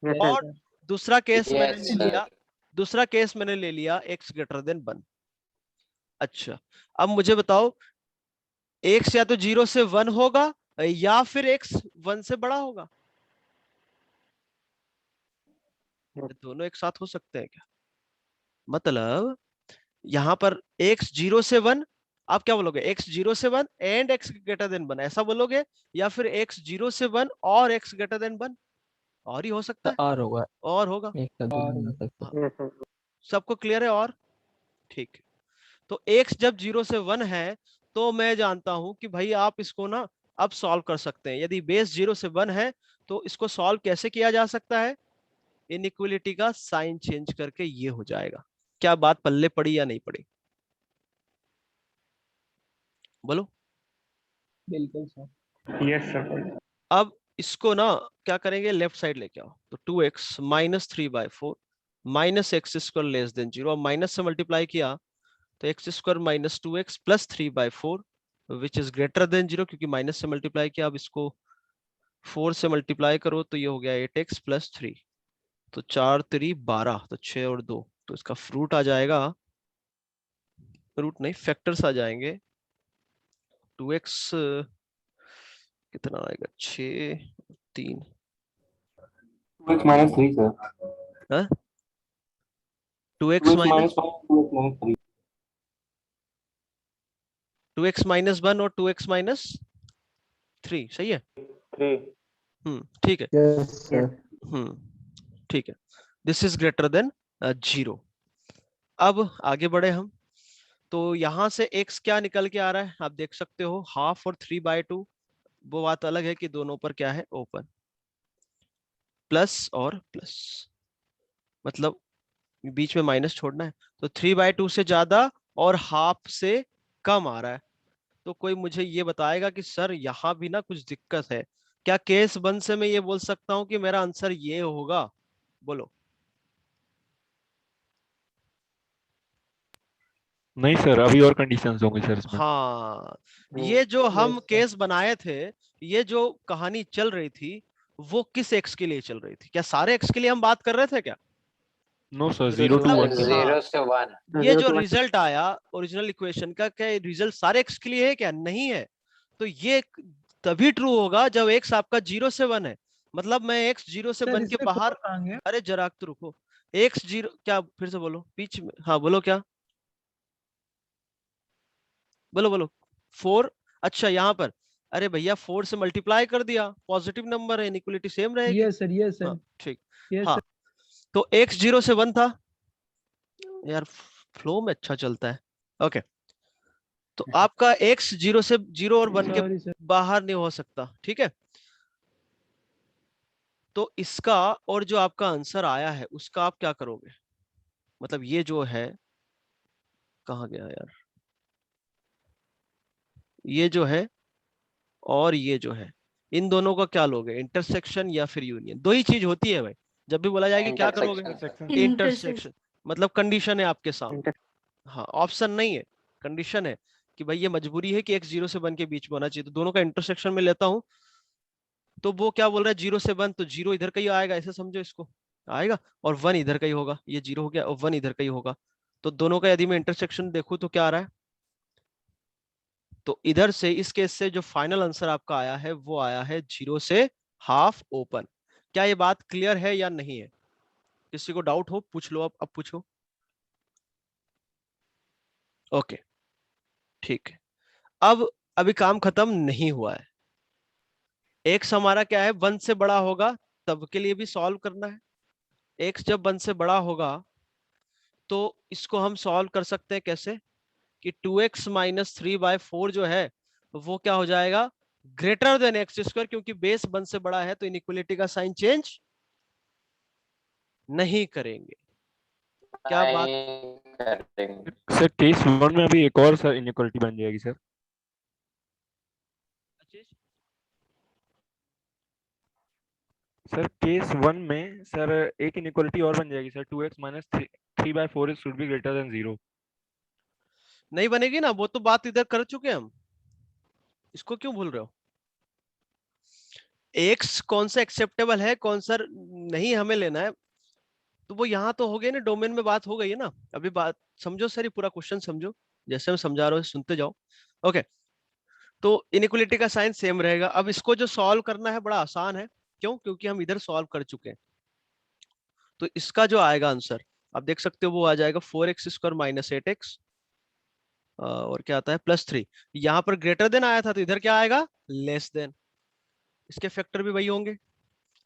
Yes, और sir. दूसरा केस मैंने Yes, ले sir. लिया, दूसरा केस मैंने ले लिया x ग्रेटर देन 1। अच्छा, अब मुझे बताओ x या तो 0 से 1 होगा या फिर x 1 से बड़ा होगा। Yes. दोनों एक साथ हो सकते हैं क्या? मतलब यहां पर x 0 से 1, आप क्या बोलोगे, x 0 से 1 एंड x ग्रेटर देन 1 ऐसा बोलोगे, या फिर x 0 से 1 और x ग्रेटर देन 1, और ही हो सकता तो है, और होगा, और होगा। एक का दो नहीं हो सकता। हाँ, Yes, sir. सबको क्लियर है? और ठीक है, तो x जब 0 से 1 है तो मैं जानता हूं कि भाई आप इसको ना अब सॉल्व कर सकते हैं। यदि बेस 0 से 1 है तो इसको सॉल्व कैसे किया जा सकता है? इनइक्वलिटी का साइन चेंज करके ये हो जाएगा। क्या बात पल्ले पड़ी या नहीं पड़ी? बोलो। बिल्कुल सर। Yes sir. अब इसको ना क्या करेंगे, लेफ्ट साइड लेके आओ, तो 2x minus 3/4 minus x square less than 0, अब माइनस से मल्टीप्लाई किया तो x square minus 2x plus 3/4 which is greater than 0, क्योंकि माइनस से मल्टीप्लाई किया। अब इसको 4 से मल्टीप्लाई करो तो ये हो गया 8x प्लस 3, तो 4 3 12, तो 6 और 2, तो इसका फ्रूट आ जाएगा, रूट नहीं फैक्टर्स आ जाएंगे। 2x कितना आएगा, 6 3, 2x minus 3 sir. 2x 2x minus minus 1 2x minus 3 2x minus 1 और 2x माइनस 3, सही है। 3। ठीक है। Yes sir. ठीक है, दिस इज ग्रेटर देन 0। अब आगे बढ़े हम, तो यहां से x क्या निकल के आ रहा है, आप देख सकते हो, हाफ और 3/2। वो बात अलग है कि दोनों पर क्या है, ओपन, प्लस और प्लस, मतलब बीच में माइनस छोड़ना है, तो 3/2 से ज्यादा और हाफ से कम आ रहा है। तो कोई मुझे ये बताएगा कि सर यहाँ भी ना कुछ दिक्कत है, क्या केस 1 से मैं ये बोल सकता हूँ कि मेरा आंसर ये होगा? बोलो। नहीं सर, अभी और कंडीशंस होंगे सर इसमें। हाँ, ये जो हम Yes, sir. केस बनाए थे, ये जो कहानी चल रही थी, वो किस एक्स के लिए चल रही थी? क्या सारे एक्स के लिए हम बात कर रहे थे क्या? No sir, 0 Zero to to 1 one. सर। 0 से 1। ये 0 जो to 1. रिजल्ट आया ओरिजिनल इक्वेशन का, क्या रिजल्ट सारे एक्स के लिए है क्या? नहीं है। तो ये तभी ट्रू होगा जब एक्स आपका 0 से 1 है, मतलब मैं एक्स 0 से 1 के बाहर, अरे जरा तो रुको, एक्स 0 क्या, फिर से बोलो बीच में, हाँ बोलो क्या, बोलो बोलो। 4, अच्छा यहाँ पर, अरे भैया 4 से मल्टीप्लाई कर दिया, पॉजिटिव नंबर है, इनइक्वालिटी सेम रहेगी। Yes, sir. Yes, sir. हाँ ठीक। Yes, हाँ, sir. तो x 0 से 1 था यार, फ्लो में अच्छा चलता है। ओके, तो आपका x 0 से 0 और 1 के Sorry, sir. बाहर नहीं हो सकता, ठीक है। तो इसका और जो आपका आंसर आया है उसका आप क्या करोगे? मतलब ये जो है, कहाँ गया यार, ये जो है और ये जो है, इन दोनों का क्या लोगे, इंटरसेक्शन या फिर यूनियन? दो ही चीज होती है भाई, जब भी बोला जाएगा क्या करोगे, इंटरसेक्शन। इंटरसेक्शन। मतलब कंडीशन है आपके सामने, Inter. हाँ ऑप्शन नहीं है, कंडीशन है कि भाई ये मजबूरी है कि x 0 से 1 के बीच में होना चाहिए, तो दोनों का इंटरसेक्शन में लेता हूं, तो वो क्या बोल रहा है, 0 से 1, तो 0 इधर का ही आएगा, ऐसे समझो इसको, आएगा, और 1 इधर का ही होगा, ये 0 हो गया और 1 इधर का ही होगा। तो दोनों का यदि मैं इंटरसेक्शन देखूं तो क्या आ रहा है, तो इधर से इस केस से जो फाइनल आंसर आपका आया है वो आया है 0 से हाफ ओपन। क्या ये बात क्लियर है या नहीं है? किसी को डाउट हो पूछ लो, अब पूछो। ओके ठीक है, अब अभी काम खत्म नहीं हुआ है। एक्स हमारा क्या है, 1 से बड़ा होगा, तब के लिए भी सॉल्व करना है। एक्स जब 1 से बड़ा होगा तो इसको हम सॉल्व कर सकते हैं कैसे, कि 2x माइनस 3/4 जो है वो क्या हो जाएगा, ग्रेटर देन एक्स स्क्वायर, क्योंकि बेस 1 से बड़ा है तो इनइक्वालिटी का साइन चेंज नहीं करेंगे। क्या बात, नहीं करेंगे। सर केस 1 में अभी एक और सर इनइक्वालिटी बन जाएगी सर। सर केस 1 में सर एक इनइक्वालिटी और बन जाएगी sir, 2x minus 3/4 should be greater than 0। नहीं बनेगी ना, वो तो बात इधर कर चुके हम, इसको क्यों भूल रहे हो? एक्स कौन सा एक्सेप्टेबल है कौन सा नहीं हमें लेना है, तो वो यहाँ तो हो गई ना, डोमेन में बात हो गई है ना। अभी बात समझो सर, ये पूरा क्वेश्चन समझो, जैसे मैं समझा रहा हूँ सुनते जाओ। ओके, तो इनइक्वलिटी का साइन सेम रहेगा। अब इसको जो सॉल्व करना है बड़ा आसान है, क्यों? क्योंकि हम इधर सॉल्व कर चुके हैं। तो इसका जो आएगा आंसर आप देख सकते हो, वो आ जाएगा 4x² माइनस 8x, और क्या आता है +3। यहाँ पर ग्रेटर देन आया था, तो इधर क्या आएगा? Less than. इसके फैक्टर भी वही होंगे।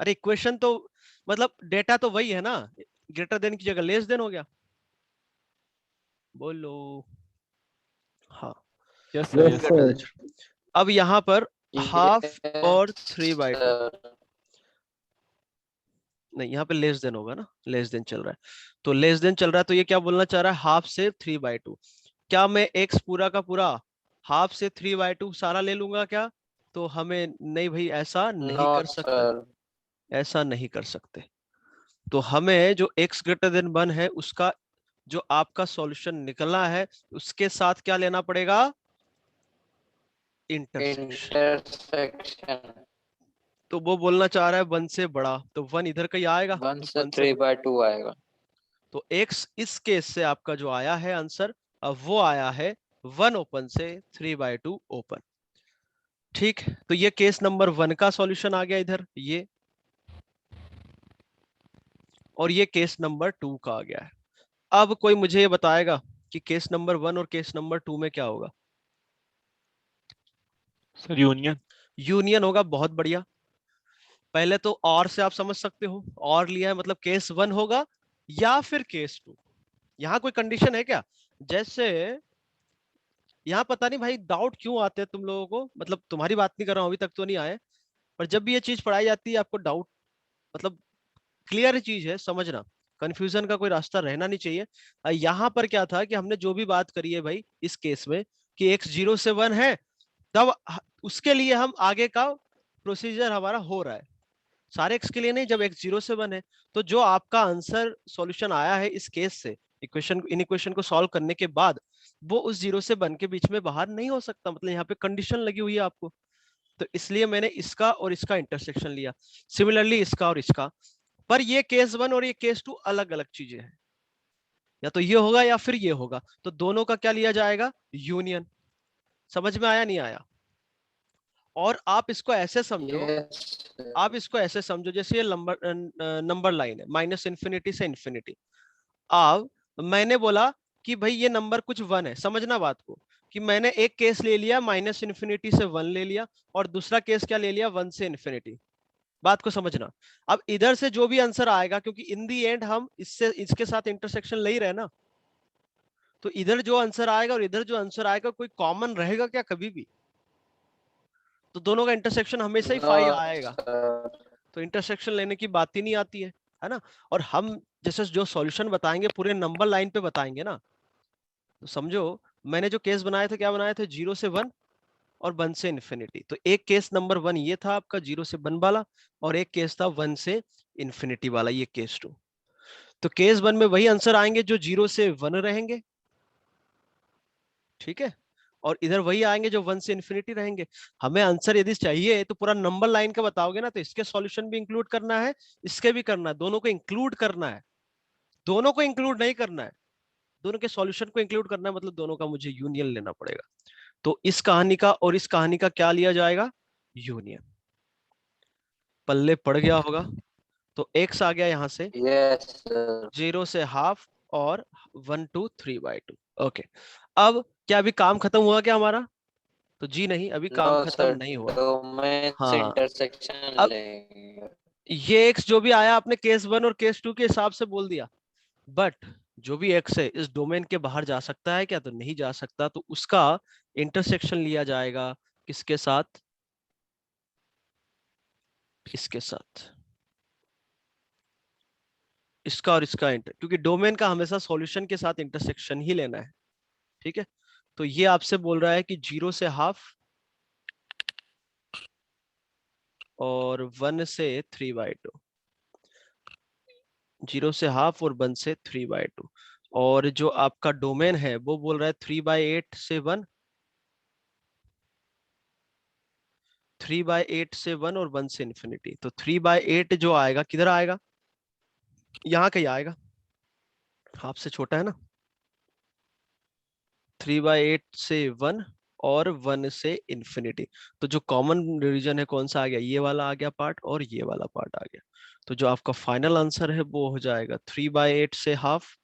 अरे इक्वेशन तो मतलब डेटा तो वही है ना, ग्रेटर देन की जगह लेस देन हो गया। बोलो हाँ। Yes sir, yes sir. अब यहाँ पर हाफ और 3/2, नहीं यहाँ पे लेस देन होगा ना, लेस देन चल रहा है, तो लेस देन चल रहा है, तो ये क्या बोलना चाह रहा है? हाफ से 3/2। क्या मैं x पूरा का पूरा हाफ से 3/2 सारा ले लूंगा क्या? तो हमें नहीं भाई, ऐसा नहीं कर सकते, ऐसा नहीं कर सकते। तो हमें जो x ग्रेटर देन 1 है उसका जो आपका सॉल्यूशन निकलना है, उसके साथ क्या लेना पड़ेगा? इंटरसेक्शन। तो वो बोलना चाह रहा है 1 से बड़ा, तो 1 इधर का ही आएगा, 1 तो से 1 से 3/2 आएगा। तो x इस केस से आपका जो आया है आंसर, अब वो आया है 1 ओपन से 3/2 ओपन। ठीक, तो ये केस नंबर 1 का सॉल्यूशन आ गया इधर ये, और ये केस नंबर 2 का आ गया है। अब कोई मुझे ये बताएगा कि केस नंबर 1 और केस नंबर 2 में क्या होगा? Sir union. यूनियन होगा, बहुत बढ़िया। पहले तो और से आप समझ सकते हो, और लिया है मतलब केस 1 होगा या फिर केस 2। यहाँ कोई कंडीशन है क्या? जैसे यहाँ पता नहीं भाई डाउट क्यों आते हैं तुम लोगों को, मतलब तुम्हारी बात नहीं कर रहा हूं, अभी तक तो नहीं आए, पर जब भी ये चीज पढ़ाई जाती है आपको डाउट, मतलब क्लियर चीज है, समझना, कंफ्यूजन का कोई रास्ता रहना नहीं चाहिए। यहाँ पर क्या था कि हमने जो भी बात करी है भाई इस केस में कि x 0 से 1 है, तब उसके लिए हम आगे का प्रोसीजर हमारा हो रहा है, सारे x के लिए नहीं, जब x 0 से 1 है। तो जो आपका आंसर सॉल्यूशन आया है इस केस से, इक्वेशन इन इक्वेशन को सॉल्व करने के बाद, वो उस 0 से 1 के बीच में बाहर नहीं हो सकता, मतलब यहाँ पे कंडीशन लगी हुई है आपको। तो इसलिए मैंने इसका और इसका इंटरसेक्शन लिया, सिमिलरली इसका और इसका। पर ये केस 1 और ये केस 2 अलग अलग चीजें हैं, या तो ये होगा या फिर ये होगा, तो दोनों का क्या लिया जाएगा? यूनियन। समझ में आया नहीं आया? और आप इसको ऐसे समझो, आप इसको ऐसे समझो जैसे ये नंबर लाइन है -∞ से इन्फिनिटी। अब मैंने बोला कि भाई ये नंबर कुछ 1 है, समझना बात को, कि मैंने एक केस ले लिया -∞ से 1 ले लिया, और दूसरा केस क्या ले लिया? 1 से इन्फिनिटी। बात को समझना। अब इधर से जो भी आंसर आएगा, क्योंकि इन दी एंड हम इससे इसके साथ इंटरसेक्शन ले ही रहे ना, तो इधर जो आंसर आएगा और इधर जो आंसर आएगा कोई कॉमन रहेगा क्या कभी भी? तो दोनों का इंटरसेक्शन हमेशा ही 5 आएगा, तो इंटरसेक्शन लेने की बात ही नहीं आती है ना। और हम जैसे जो सॉल्यूशन बताएंगे पूरे नंबर लाइन पे बताएंगे ना, तो समझो मैंने जो केस बनाए थे, क्या बनाए थे? 0 से 1 और 1 से इन्फिनिटी। तो एक केस नंबर 1 ये था आपका 0 से 1 वाला, और एक केस था 1 से इन्फिनिटी वाला, ये केस 2। तो केस 1 में वही आंसर आएंगे जो 0 से 1 रहेंगे, ठीक है, और इधर वही आएंगे जो 1 से इन्फिनिटी रहेंगे। हमें आंसर यदि चाहिए तो पूरा नंबर लाइन का बताओगे ना, तो इसके सॉल्यूशन भी इंक्लूड करना है, इसके भी करना है, दोनों को इंक्लूड करना है, दोनों को इंक्लूड नहीं करना है, दोनों के सॉल्यूशन को इंक्लूड करना है, मतलब दोनों का मुझे यूनियन लेना पड़ेगा। तो इस कहानी का और इस कहानी का क्या लिया जाएगा? यूनियन। पल्ले पड़ गया होगा। तो x आ गया यहां से, 0 से हाफ और 1 to 3/2। ओके, अब क्या अभी काम खत्म हुआ क्या हमारा? तो जी नहीं, अभी काम खत्म नहीं हुआ। हाँ, अब ये x जो भी आया आपने केस 1 और केस 2 के हिसाब से बोल दिया, बट जो भी x है इस डोमेन के बाहर जा सकता है क्या? तो नहीं जा सकता, तो उसका इंटरसेक्शन लिया जाएगा किसके साथ? इसके साथ, इसका और इसका क्योंकि डोमेन का हमेशा सॉल्यूशन के साथ इंटरसेक्शन ही लेना है, ठीक है। तो ये आपसे बोल रहा है कि 0 से हाफ और 1 से 3/2, 0 से हाफ और 1 से 3/2, और जो आपका डोमेन है वो बोल रहा है 3/8 से 1, 3/8 से 1 और 1 से इन्फिनिटी। तो 3/8 जो आएगा किधर आएगा, यहाँ कहीं आएगा, हाफ से छोटा है ना। 3/8 से 1 और 1 से इन्फिनिटी। तो जो कॉमन रीजन है कौन सा आ गया, ये वाला आ गया पार्ट और ये वाला पार्ट आ गया। तो जो आपका फाइनल आंसर है वो हो जाएगा 3/8 से हाफ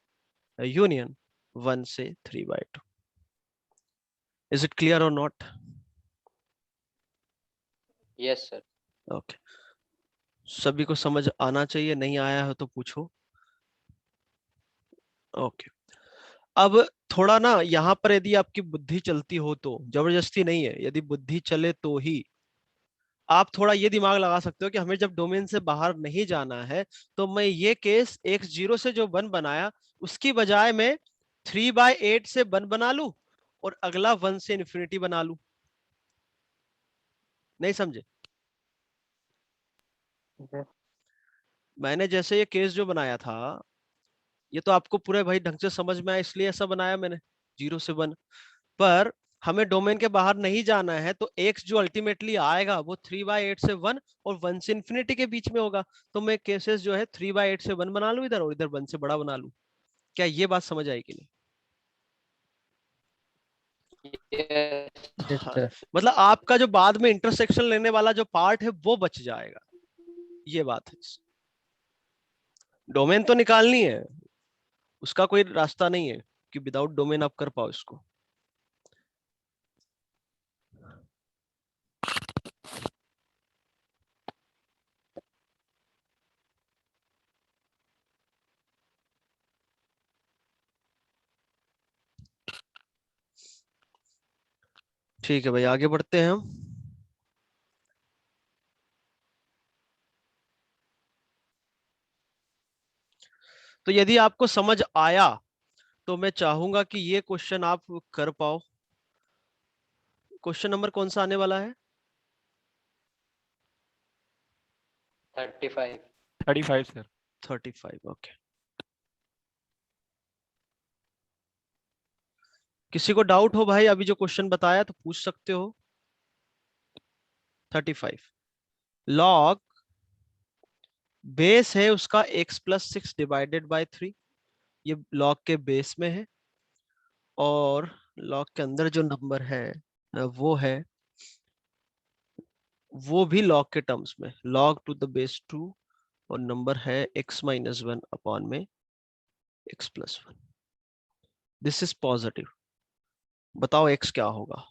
यूनियन 1 से 3/2। इज इट क्लियर और नॉट? Yes sir. ओके, सभी को समझ आना चाहिए, नहीं आया है तो पूछो। ओके, अब थोड़ा ना यहाँ पर यदि आपकी बुद्धि चलती हो तो, जबरदस्ती नहीं है, यदि बुद्धि चले तो ही आप थोड़ा ये दिमाग लगा सकते हो कि हमें जब डोमेन से बाहर नहीं जाना है तो मैं ये केस x0 से जो 1 बनाया उसकी बजाय मैं 3/8 से 1 बना लूं और अगला 1 से इन्फिनिटी बना लूं। नहीं समझे? मैंने जैसे ये केस जो बनाया था, ये तो आपको पूरे भाई ढंग से समझ में आया इसलिए ऐसा बनाया मैंने, 0 से 1। पर हमें डोमेन के बाहर नहीं जाना है तो x जो अल्टीमेटली आएगा वो 3/8 से 1 और 1 से इन्फिनिटी के बीच में होगा। तो मैं केसेस जो है 3/8 से 1 बना लूं इधर और इधर 1 से बड़ा बना लूं। क्या ये बात समझ आई कि नहीं? Yes, हाँ, सर मतलब आपका जो बाद में इंटरसेक्शन लेने वाला जो पार्ट है वो बच जाएगा, ये बात है। डोमेन तो निकालनी है, उसका कोई रास्ता नहीं है कि विदाउट डोमेन आप कर पाओ इसको। ठीक है भाई, आगे बढ़ते हैं हम। तो यदि आपको समझ आया तो मैं चाहूंगा कि ये क्वेश्चन आप कर पाओ। क्वेश्चन नंबर कौन सा आने वाला है? 35। 35 सर। 35। ओके, किसी को डाउट हो भाई अभी जो क्वेश्चन बताया तो पूछ सकते हो। 35 लॉग बेस है उसका x+6 डिवाइडेड बाय 3, ये लॉग के बेस में है। और लॉग के अंदर जो नंबर है वो है, वो भी लॉग के टर्म्स में, log टू द बेस 2 और नंबर है x-1 अपॉन में x+1। This is positive. बताओ x क्या होगा?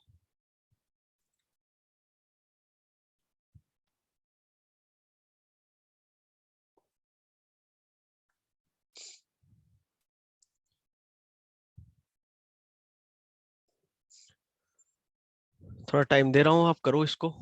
थोड़ा टाइम दे रहा हूं, आप करो इसको।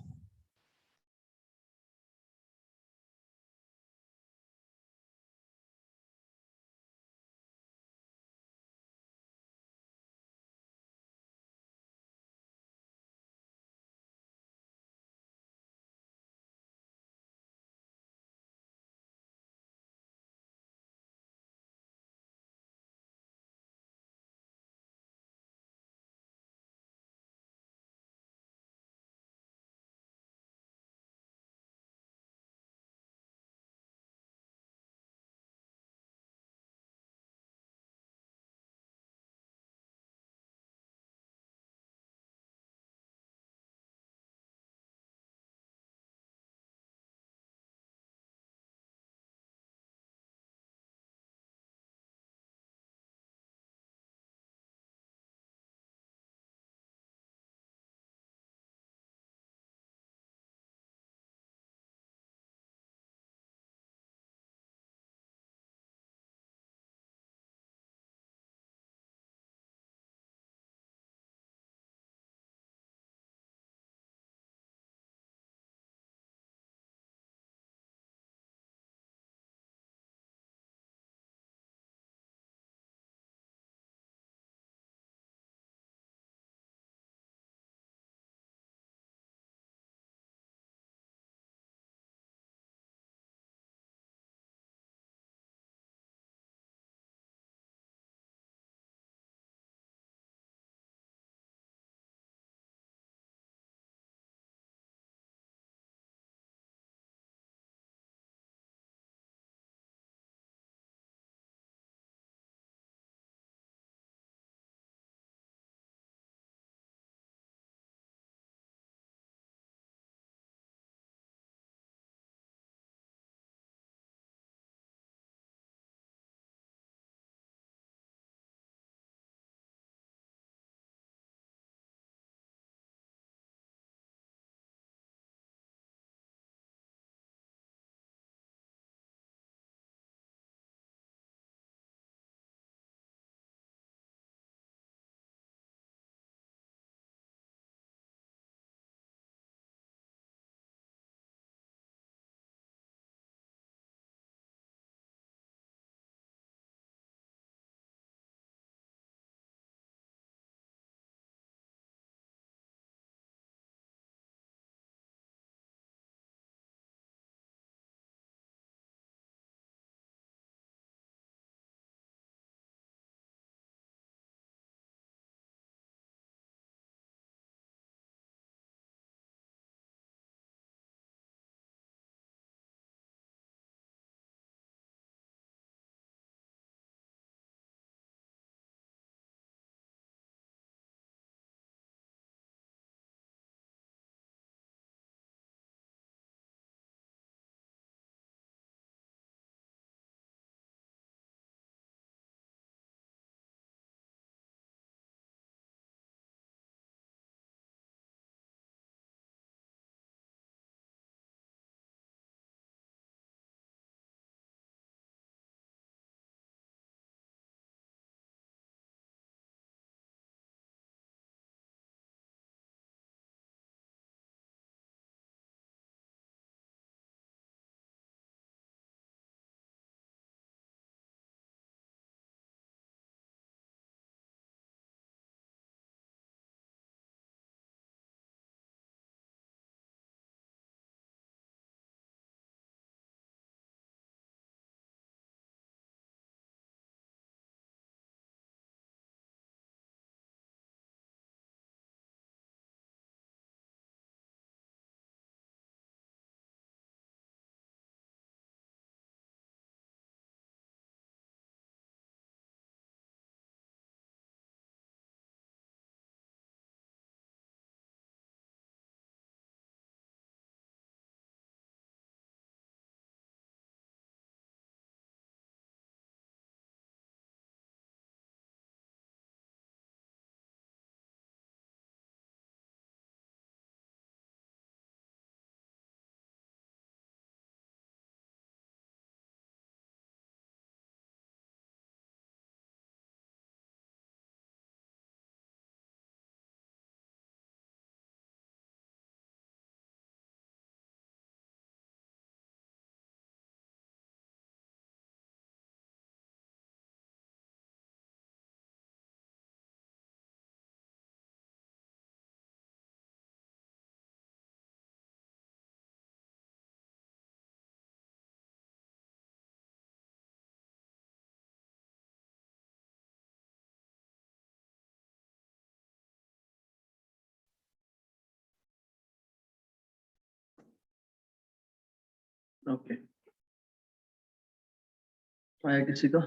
ओके, आया किसी का?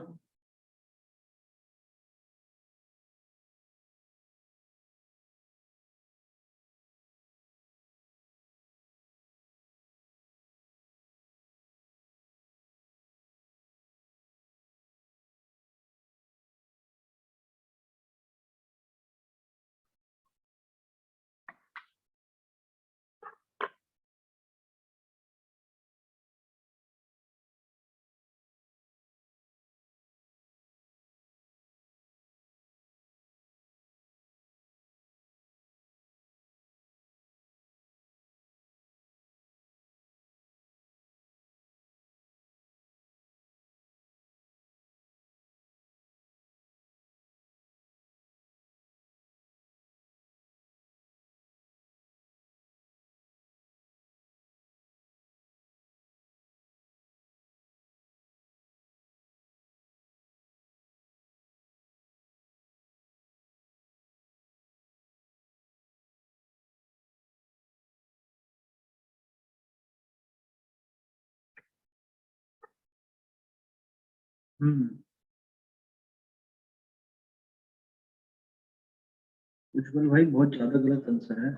उज्जवल भाई बहुत ज्यादा गलत आंसर है,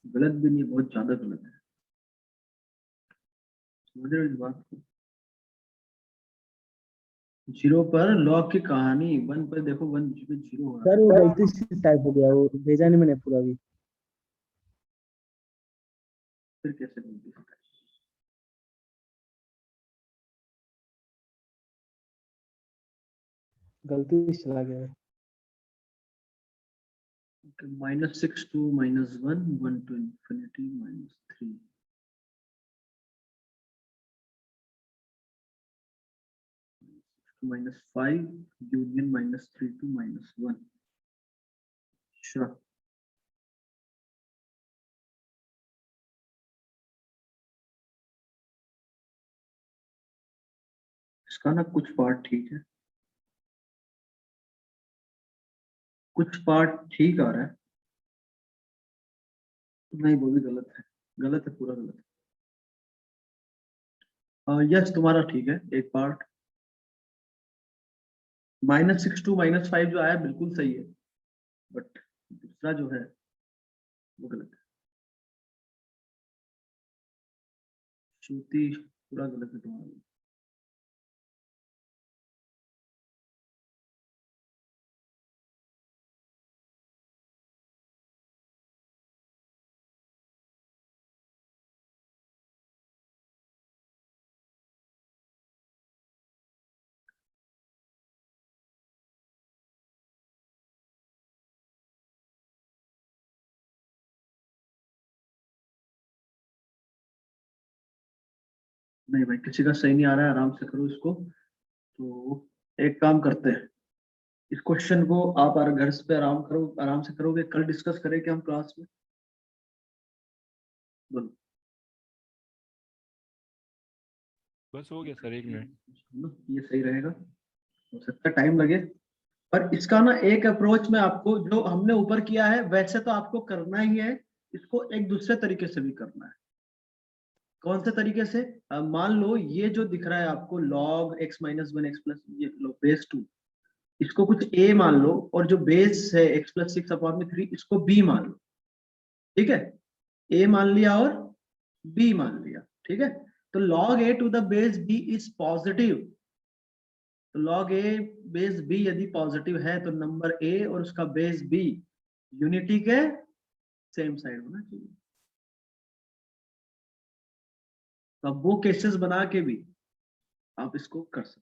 गलत भी नहीं, बहुत ज्यादा गलत है, समझ रहे हो इस बात को? 0 पर लॉग की कहानी, 1 पर देखो 1 में 0 हो रहा सर वो गलती से टाइप हो गया, वो भेजा नहीं मैंने पूरा भी। फिर कैसे गलती से? गलती से चला गया। -6 to -1, 1 to infinity -3, -5 union -3 to -1। अच्छा, इसका ना कुछ पार्ट ठीक है, कुछ पार्ट ठीक आ रहा है, नहीं वो भी गलत है, गलत है, पूरा गलत है। यस तुम्हारा ठीक है, एक पार्ट -6 to -5 जो आया बिल्कुल सही है, बट दूसरा जो है वो गलत है। श्रुति पूरा गलत है तुम्हारा। नहीं भाई किसी का सही नहीं आ रहा है, आराम से करो इसको। तो एक काम करते हैं, इस क्वेश्चन को आप घर पे आराम करो, आराम से करोगे, कल डिस्कस करेंगे हम क्लास में। बोलो। बस हो गया सर, 1 मिनट। ये सही रहेगा, हो सकता है टाइम लगे, पर इसका ना एक अप्रोच में आपको जो हमने ऊपर किया है वैसे तो आपको करना ही है, इसको एक दूसरे तरीके से भी करना है। कौन से तरीके से? मान लो ये जो दिख रहा है आपको log x - 1 x प्लस ये लो बेस 2, इसको कुछ a मान लो, और जो बेस है x + 6/3 इसको b मान लो, ठीक है? a मान लिया और b मान लिया, ठीक है? तो log a to the base b is positive, तो log a बेस b यदि पॉजिटिव है तो नंबर a और उसका बेस b यूनिटी के सेम साइड होना चाहिए। तो अब वो केसेस बना के भी आप इसको कर सकते।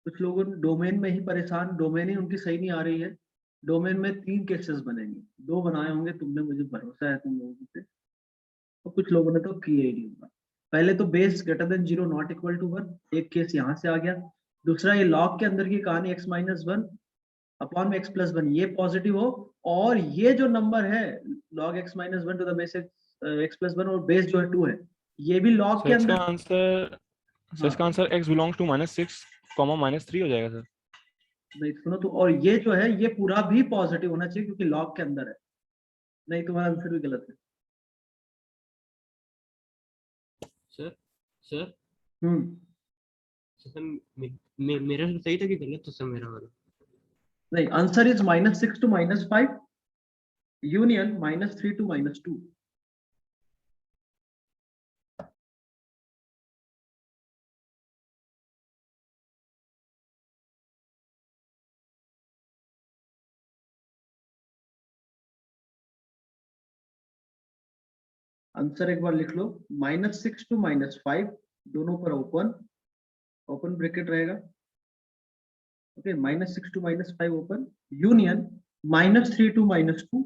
कुछ लोगों ने डोमेन में ही परेशान, डोमेन ही उनकी सही नहीं आ रही है। डोमेन में 3 केसेस बनेंगे, 2 बनाए होंगे तुमने, मुझे भरोसा है तुम लोगों पे, तो कुछ लोगों ने तो किए ही नहीं होगा। पहले तो base greater than 0 not equal to 1, एक केस यहाँ से आ गया। दूसरा ये लॉग के अंदर की कहानी x - 1 अपॉन में x + 1 ये पॉजिटिव हो, और ये जो नंबर है log x - 1 to the base x + 1 और बेस जो है 2 है, ये भी लॉग के इसका अंदर। आंसर सर, इसका आंसर x बिलोंग्स टू -6, -3 हो जाएगा सर। नहीं सुनो तो, और ये जो है ये पूरा भी पॉजिटिव होना चाहिए क्योंकि लॉग के अंदर है। नहीं, तुम्हारा आंसर भी गलत है। सर सर हम्म सर मेरा तो सही था कि गलत था सर मेरा वाला? नहीं, answer is -6 to -5 union -3 to -2। Answer एक बार लिख लो, -6 to -5 दोनों पर ओपन ब्रैकेट रहेगा। Okay, -6 to -5 open union -3 to -2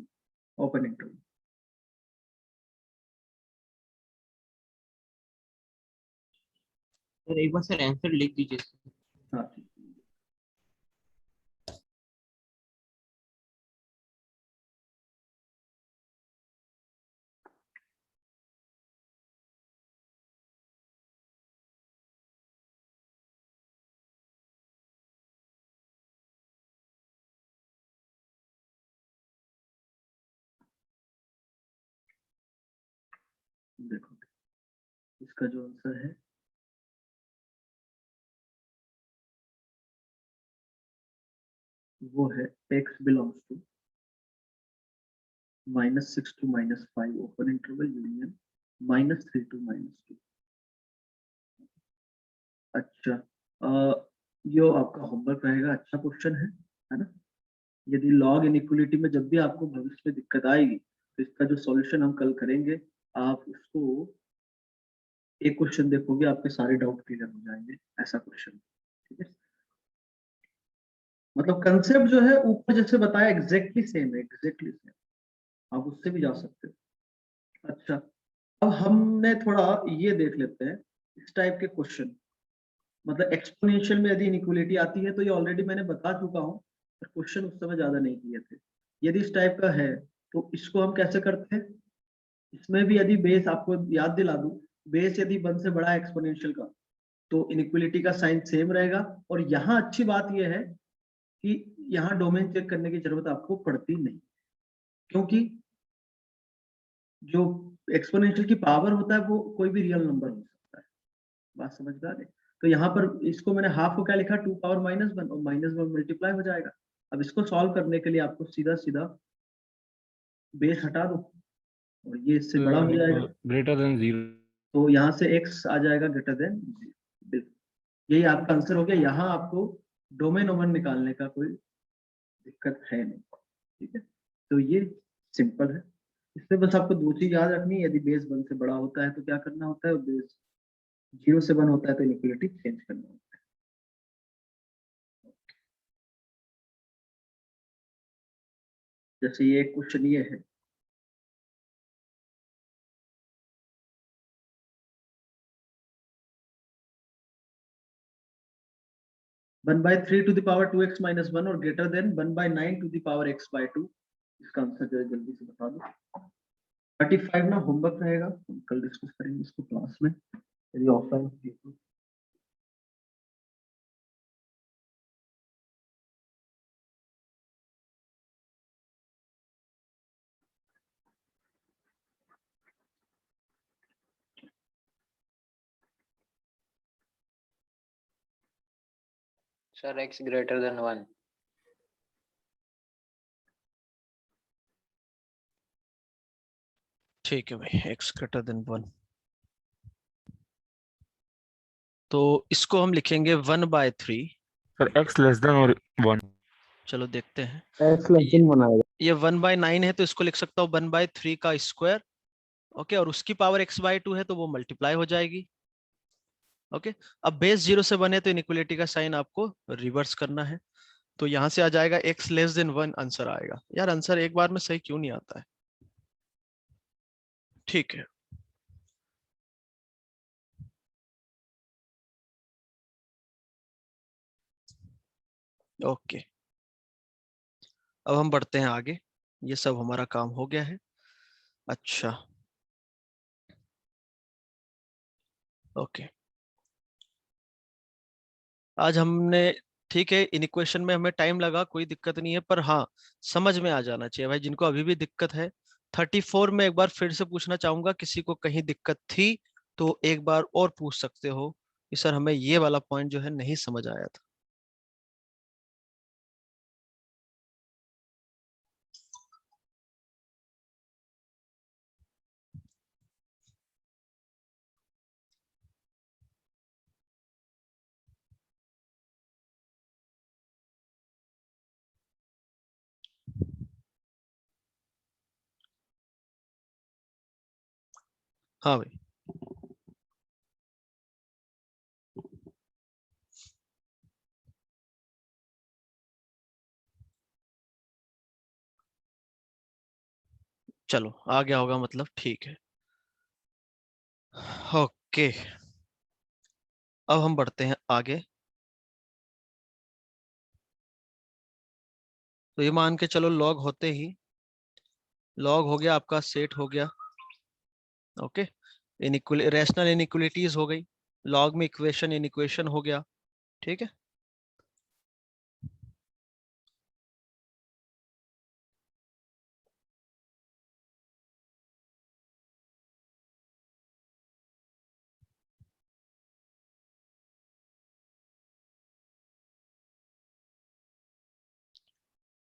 open interval. Sir एक बार सर आंसर लिख दीजिए सर। हाँ ठीक है। देखो इसका जो आंसर है वो है x belongs to -6 to -5 open interval union -3 to -2। अच्छा, यो आपका होमवर्क रहेगा। अच्छा क्वेश्चन है ना। यदि लॉग इनइक्वलिटी में जब भी आपको भविष्य में दिक्कत आएगी तो इसका जो सॉल्यूशन हम कल करेंगे, आप उसको एक क्वेश्चन देखोगे, आपके सारे डाउट क्लियर हो जाएंगे। ऐसा क्वेश्चन, ठीक है। मतलब कंसेप्ट जो है ऊपर जैसे बताया एग्जैक्टली सेम है, एग्जैक्टली सेम, आप उससे भी जा सकते हो। अच्छा, अब हमने थोड़ा ये देख लेते हैं इस टाइप के क्वेश्चन। मतलब एक्सपोनेंशियल में यदि इनइक्वलिटी आती है तो ये ऑलरेडी मैंने बता चुका हूँ, पर क्वेश्चन उस समय ज्यादा नहीं किए थे। यदि इस टाइप का है तो इसको हम कैसे करते हैं। इसमें भी यदि बेस, आपको याद दिला दूं, बेस यदि 1 से बड़ा है एक्सपोनेंशियल का तो इनइक्वलिटी का साइन सेम रहेगा। और यहाँ अच्छी बात यह है कि यहाँ डोमेन चेक करने की जरूरत आपको पड़ती नहीं, क्योंकि जो एक्सपोनेंशियल की पावर होता है वो कोई भी रियल नंबर हो सकता है। बात समझ में आ रही। तो यहाँ पर इसको मैंने हाफ को क्या लिखा, 2 पावर -1 और -1 मल्टीप्लाई हो जाएगा। अब इसको सॉल्व करने के लिए आपको सीधा सीधा बेस हटा दो और ये इससे बड़ा हो जाएगा, ग्रेटर देन 0। तो यहाँ से x आ जाएगा ग्रेटर देन 0। यही आपका आंसर हो गया। यहाँ आपको डोमेन ओमेन निकालने का कोई दिक्कत है नहीं, ठीक है। तो ये सिंपल है। इसमें बस आपको दो चीज याद रखनी है, यदि बेस 1 से बड़ा होता है तो क्या करना होता है, बेस 0 से 1 होता है तो इनइक्वलिटी चेंज करना होता है। जैसे ये क्वेश्चन ये है, one by 3 to the power 2x - 1 और greater than 1/9 to the power x by 2। इसका आंसर जरा जल्दी से बता दो। 35 ना होमवर्क रहेगा, हम कल डिस्कस करेंगे इसको क्लास में, यदि ऑफलाइन तो। Sir x greater than 1। ठीक है भाई, x ग्रेटर देन 1। तो इसको हम लिखेंगे 1/3। सर x लेस देन और 1। चलो देखते हैं। x लेस देन 1 आएगा। ये 1/9 है तो इसको लिख सकता हूँ 1/3 का स्क्वायर। ओके, और उसकी पावर x/2 है तो वो मल्टीप्लाई हो जाएगी। ओके, अब बेस 0 से 1 है तो इनइक्वलिटी का साइन आपको रिवर्स करना है। तो यहां से आ जाएगा x लेस देन 1 आंसर आएगा। यार आंसर एक बार में सही क्यों नहीं आता है। ठीक है, ओके, अब हम बढ़ते हैं आगे। ये सब हमारा काम हो गया है। अच्छा, ओके, आज हमने, ठीक है, इन इक्वेशन में हमें टाइम लगा, कोई दिक्कत नहीं है, पर हाँ समझ में आ जाना चाहिए भाई। जिनको अभी भी दिक्कत है 34 में एक बार फिर से पूछना चाहूंगा, किसी को कहीं दिक्कत थी तो एक बार और पूछ सकते हो कि सर हमें ये वाला पॉइंट जो है नहीं समझ आया था। हाँ भाई, चलो आ गया होगा मतलब, ठीक है। ओके, अब हम बढ़ते हैं आगे। तो ये मान के चलो लॉग होते ही, लॉग हो गया आपका, सेट हो गया। ओके, रैशनल इनइक्वालिटीज हो गई, लॉग में इक्वेशन इनइक्वेशन हो गया, ठीक है।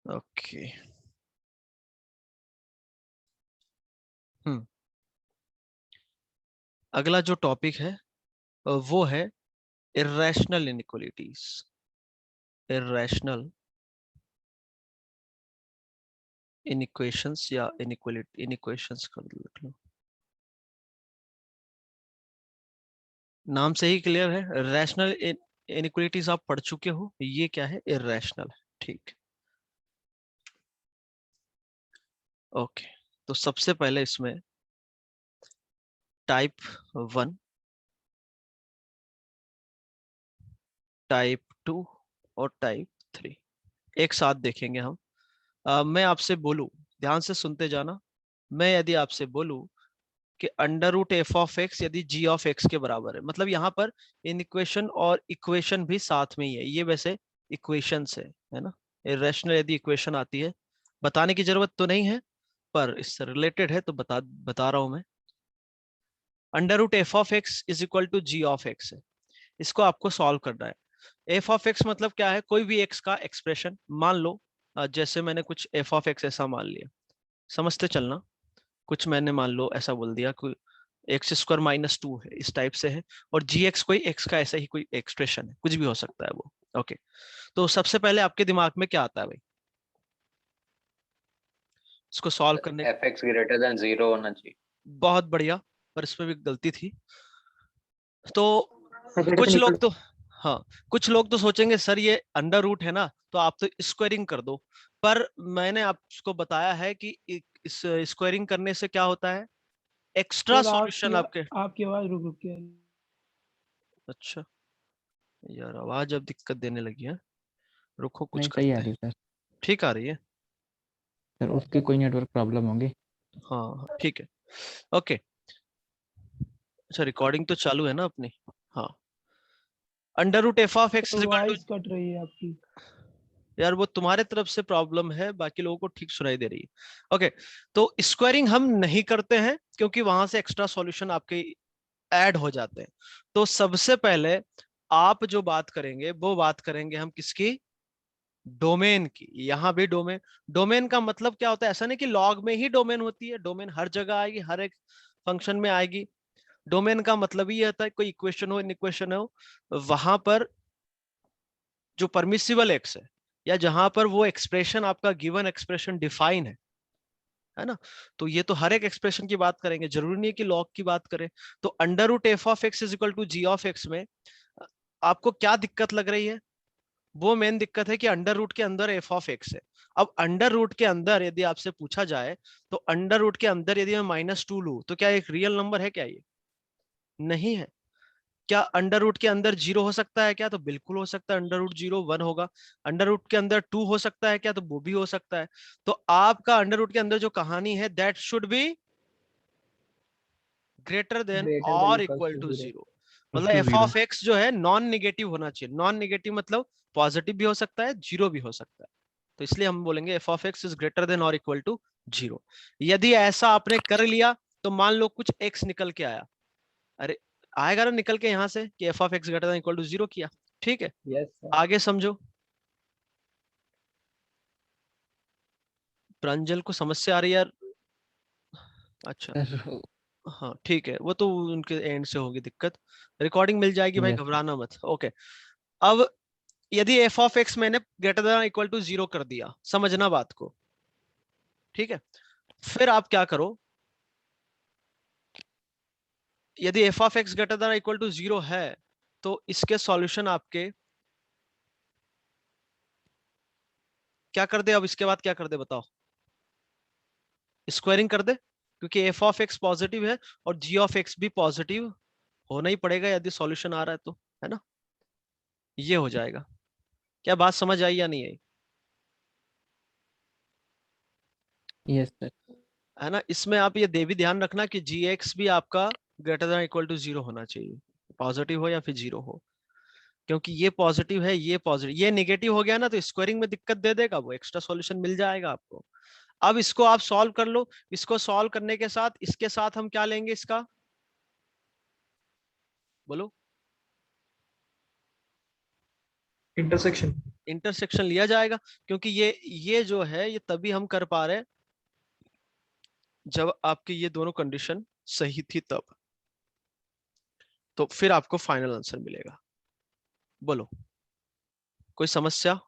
ओके, अगला जो टॉपिक है वो है इर्रेशनल इनइक्वालिटीज। इर्रेशनल इनइक्वेशंस या इनइक्वेशंस कर लिख लो, नाम से ही क्लियर है। रैशनल इनइक्वालिटीज आप पढ़ चुके हो, ये क्या है, इर्रेशनल है, ठीक। ओके, तो सबसे पहले इसमें टाइप 1, टाइप 2 और टाइप 3 एक साथ देखेंगे हम। मैं आपसे बोलूं, ध्यान से सुनते जाना, मैं यदि आपसे बोलूं कि under root F of x यदि जी ऑफ एक्स के बराबर है, मतलब यहाँ पर इनइक्वेशन और इक्वेशन भी साथ में ही है, ये वैसे इक्वेशन है ना। इरेशनल यदि इक्वेशन आती है, बताने की जरूरत तो नहीं है पर इससे रिलेटेड है तो बता रहा हूं मैं। Under root F of x is equal to g of x है, इसको आपको सॉल्व करना है। एफ ऑफ एक्स मतलब क्या है, कोई भी एक्स का एक्सप्रेशन मान लो, जैसे मैंने कुछ एफ ऑफ एक्स ऐसा मान लिया, समझते चलना, कुछ मैंने मान लो ऐसा बोल दिया, कोई एक्स स्क्वायर माइनस 2 है, इस टाइप से है, और जी एक्स कोई एक्स का ऐसा ही कोई एक्सप्रेशन है, कुछ भी हो सकता है वो। ओके, तो सबसे पहले आपके दिमाग में क्या आता है भाई, इसको सॉल्व करने? fx ग्रेटर देन 0 होना चाहिए। बहुत बढ़िया, पर इसमें भी गलती थी। तो Greater कुछ than लोग equal- तो, हाँ, कुछ लोग तो सोचेंगे सर ये अंडर रूट है ना, तो आप तो स्क्वायरिंग कर दो, पर मैंने आपको बताया है कि इस स्क्वायरिंग करने से क्या होता है, एक्स्ट्रा सर सॉल्यूशन आपके। आपकी आवाज रुक रुक के आ रही है। अच्छा यार, आवाज अब दिक्कत देने लगी है, रुको कुछ नहीं सही आ करते रही हैं। है सर। ठीक आ रही है, सर उसकी कोई नेटवर्क प्रॉब्लम होगी। हाँ ठीक है। ओके, अच्छा रिकॉर्डिंग तो चालू है ना अपनी? हाँ, under root F of x is equal to, voice cut रही है आपकी। यार वो तुम्हारे तरफ से प्रॉब्लम है, बाकी लोगों को ठीक सुनाई दे रही है। ओके, तो स्क्वायरिंग हम नहीं करते हैं क्योंकि वहां से एक्स्ट्रा सॉल्यूशन आपके ऐड हो जाते हैं। तो सबसे पहले आप जो बात करेंगे वो बात करेंगे हम किसकी, डोमेन की। यहां भी डोमेन, डोमेन का मतलब क्या होता है, ऐसा नहीं कि लॉग में ही डोमेन होती है, डोमेन हर जगह आएगी, हर एक फंक्शन में आएगी। डोमेन का मतलब ही होता है कोई इक्वेशन हो, इनइक्वेशन हो, वहां पर जो परमिसिबल एक्स है, या जहां पर वो एक्सप्रेशन आपका गिवन एक्सप्रेशन डिफाइन है ना, तो ये तो हर एक एक्सप्रेशन की बात करेंगे, जरूरी नहीं है कि लॉग की बात करें। तो under root F of x is equal to g of x में आपको क्या दिक्कत लग रही है, वो मेन दिक्कत है कि अंडर रूट के अंदर एफ ऑफ एक्स है। अब अंडर रूट के अंदर यदि आपसे पूछा जाए, तो अंडर रूट के अंदर यदि मैं -2 लूं तो क्या एक रियल नंबर है क्या, ये नहीं है। क्या अंडर रूट के अंदर 0 हो सकता है क्या, तो बिल्कुल हो सकता है, अंडर रूट 0 1 होगा। अंडर रूट के अंदर 2 हो सकता है क्या, तो वो भी हो सकता है। तो आपका अंडर रूट के अंदर जो कहानी है, that should be greater then greater than और इक्वल्स इक्वल टू टू 0। 0। मतलब to एफ 0। ऑफ एक्स जो है नॉन निगेटिव होना चाहिए, नॉन निगेटिव मतलब पॉजिटिव भी हो सकता है, जीरो भी हो सकता है। तो इसलिए हम बोलेंगे F of x is greater than और इक्वल टू 0। यदि ऐसा आपने कर लिया तो मान लो कुछ x निकल के आया, अरे आएगा ना निकल के यहाँ से कि f of x greater than equal to 0 किया, ठीक है। Yes sir. आगे समझो, प्रांजल को समस्या आ रही है यार? अच्छा सर हाँ ठीक है, वो तो उनके एंड से होगी दिक्कत, रिकॉर्डिंग मिल जाएगी भाई, Yes. घबराना मत। ओके, अब यदि f ऑफ x मैंने ग्रेटर देन इक्वल टू 0 कर दिया, समझना बात को, ठीक है। फिर आप क्या करो, यदि f of x greater than equal to 0 है तो इसके सॉल्यूशन आपके क्या कर दे, अब इसके बाद क्या कर दे बताओ, स्क्वायरिंग कर दे, क्योंकि f ऑफ x पॉजिटिव है और g ऑफ x भी पॉजिटिव होना ही पड़ेगा यदि सॉल्यूशन आ रहा है तो, है ना। ये हो जाएगा। क्या बात समझ आई या नहीं आई? Yes, sir. है ना। इसमें आप ये दे भी ध्यान रखना कि gx भी आपका ग्रेटर देन इक्वल टू 0 होना चाहिए, पॉजिटिव हो या फिर 0 हो, क्योंकि ये पॉजिटिव है, ये पॉजिटिव, ये नेगेटिव हो गया ना तो स्क्वायरिंग में दिक्कत दे देगा, वो एक्स्ट्रा सॉल्यूशन मिल जाएगा आपको। अब इसको आप सॉल्व कर लो, इसको सॉल्व करने के साथ इसके साथ हम क्या लेंगे, इसका बोलो, इंटरसेक्शन। इंटरसेक्शन लिया जाएगा, क्योंकि ये जो है ये तभी हम कर पा रहे हैं जब आपकी ये दोनों कंडीशन सही थी तब, तो फिर आपको फाइनल आंसर मिलेगा। बोलो कोई समस्या?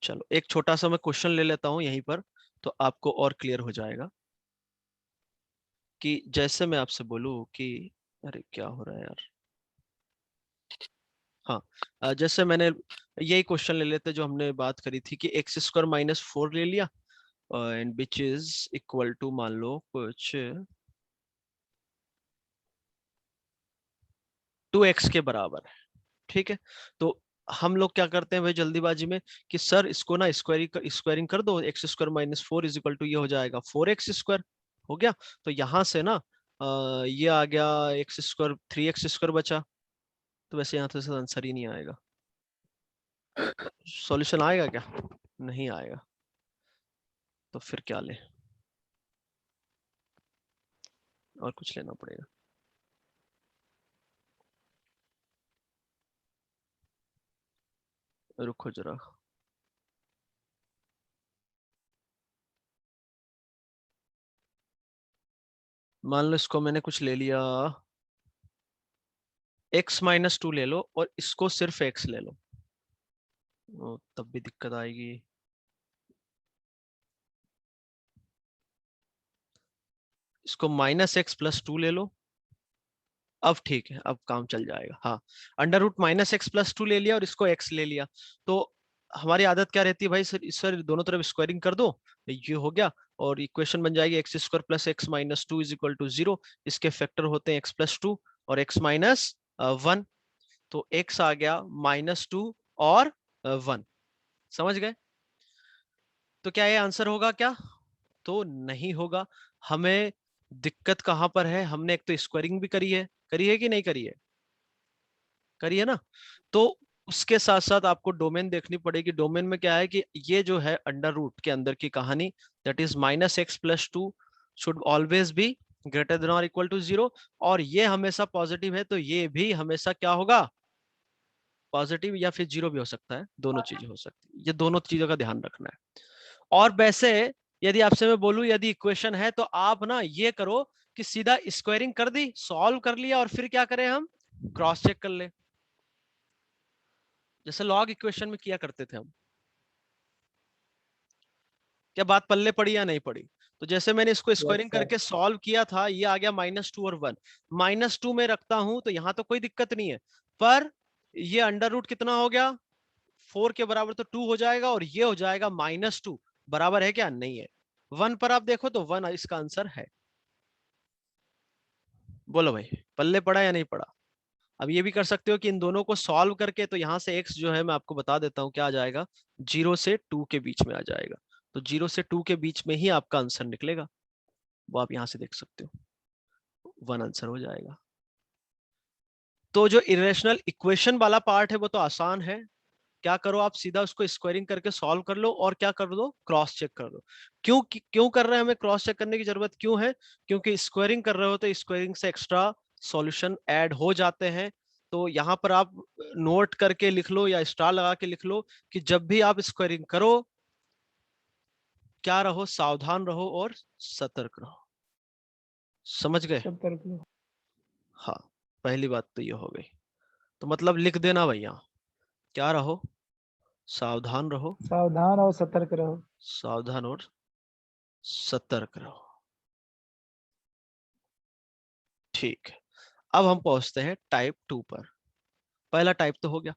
चलो एक छोटा सा मैं क्वेश्चन ले लेता हूं यहीं पर, तो आपको और क्लियर हो जाएगा कि जैसे मैं आपसे बोलूं कि अरे क्या हो रहा है यार, हाँ जैसे मैंने यही क्वेश्चन ले लेते जो हमने बात करी थी कि एक्स स्क्वायर माइनस 4 ले लिया and which is equal to मान लो कुछ 2x के बराबर है, ठीक है। तो हम लोग क्या करते हैं भाई जल्दीबाजी में कि सर इसको ना स्क्वायरिंग कर दो, x square minus 4 is equal to ये हो जाएगा 4x स्क्वायर, हो गया। तो यहाँ से ना ये आ गया एक्स स्क्वायर 3x स्क्वायर बचा, तो वैसे यहाँ से आंसर ही नहीं आएगा, सॉल्यूशन आएगा क्या? नहीं आएगा। तो फिर क्या ले, और कुछ लेना पड़ेगा। रुको जरा, मान लो इसको मैंने कुछ ले लिया, x माइनस 2 ले लो और इसको सिर्फ x ले लो, तब भी दिक्कत आएगी। इसको माइनस एक्स प्लस 2 ले लो, अब ठीक है, अब काम चल जाएगा। हाँ, under root minus x plus 2 ले लिया और इसको x ले लिया, तो हमारी आदत क्या रहती है भाई, सर दोनों तरफ स्क्वायरिंग कर दो, ये हो गया और इक्वेशन बन जाएगी x square plus x minus 2 is equal to 0। इसके फैक्टर होते हैं x प्लस 2 और x माइनस 1, तो x आ गया माइनस 2 और 1। समझ गए? तो क्या ये आंसर होगा क्या? तो नहीं होगा। हमें दिक्कत कहां पर है, हमने एक तो स्क्वायरिंग भी करी है कि नहीं करी है? करी है ना। तो उसके साथ साथ आपको डोमेन देखनी पड़ेगी। डोमेन में क्या है कि ये जो है अंडर रूट के अंदर की कहानी, that is minus x plus 2 should always be greater than और इक्वल टू 0, और ये हमेशा पॉजिटिव है तो ये भी हमेशा क्या होगा, पॉजिटिव या फिर 0 भी हो सकता है, दोनों चीजें हो सकती है। ये दोनों चीजों का ध्यान रखना है। और वैसे यदि आपसे मैं बोलूं यदि इक्वेशन है तो आप ना ये करो कि सीधा स्क्वायरिंग कर दी, सॉल्व कर लिया और फिर क्या करें, हम क्रॉस चेक कर ले, जैसे लॉग इक्वेशन में किया करते थे हम। क्या बात पल्ले पड़ी या नहीं पड़ी? तो जैसे मैंने इसको स्क्वायरिंग करके सॉल्व किया था, ये आ गया -2 और 1, -2 में रखता हूं तो यहां तो कोई दिक्कत नहीं है, पर ये अंडर रूट कितना हो गया, 4 के बराबर तो 2 हो जाएगा और ये हो जाएगा -2, बराबर है क्या? नहीं है। 1 पर आप देखो तो 1 इसका आंसर है। बोलो भाई पल्ले पड़ा या नहीं पड़ा? अब ये भी कर सकते हो कि इन दोनों को सॉल्व करके, तो यहाँ से x जो है मैं आपको बता देता हूँ क्या आ जाएगा, 0 से 2 के बीच में आ जाएगा, तो 0 से 2 के बीच में ही आपका आंसर निकलेगा, वो आप यहाँ से देख सकते हो, 1 आंसर हो जाएगा। तो जो इरेशनल इक्वेशन वाला पार्ट है वो तो आसान है, क्या करो आप सीधा उसको स्क्वायरिंग करके सॉल्व कर लो और क्या कर दो, क्रॉस चेक कर दो। क्यों कर रहे हैं, हमें क्रॉस चेक करने की जरूरत क्यों है? क्योंकि स्क्वायरिंग कर रहे हो तो स्क्वायरिंग से एक्स्ट्रा सॉल्यूशन ऐड हो जाते हैं। तो यहाँ पर आप नोट करके लिख लो या स्टार लगा के लिख लो कि जब भी आप स्क्वायरिंग करो क्या रहो, सावधान रहो और सतर्क रहो। समझ गए? हाँ, पहली बात तो ये हो गई। तो मतलब लिख देना भैया, क्या रहो, सावधान रहो, सावधान और सतर्क रहो। सावधान और सतर्क रहो। ठीक है, अब हम पहुंचते हैं टाइप 2 पर। पहला टाइप तो हो गया।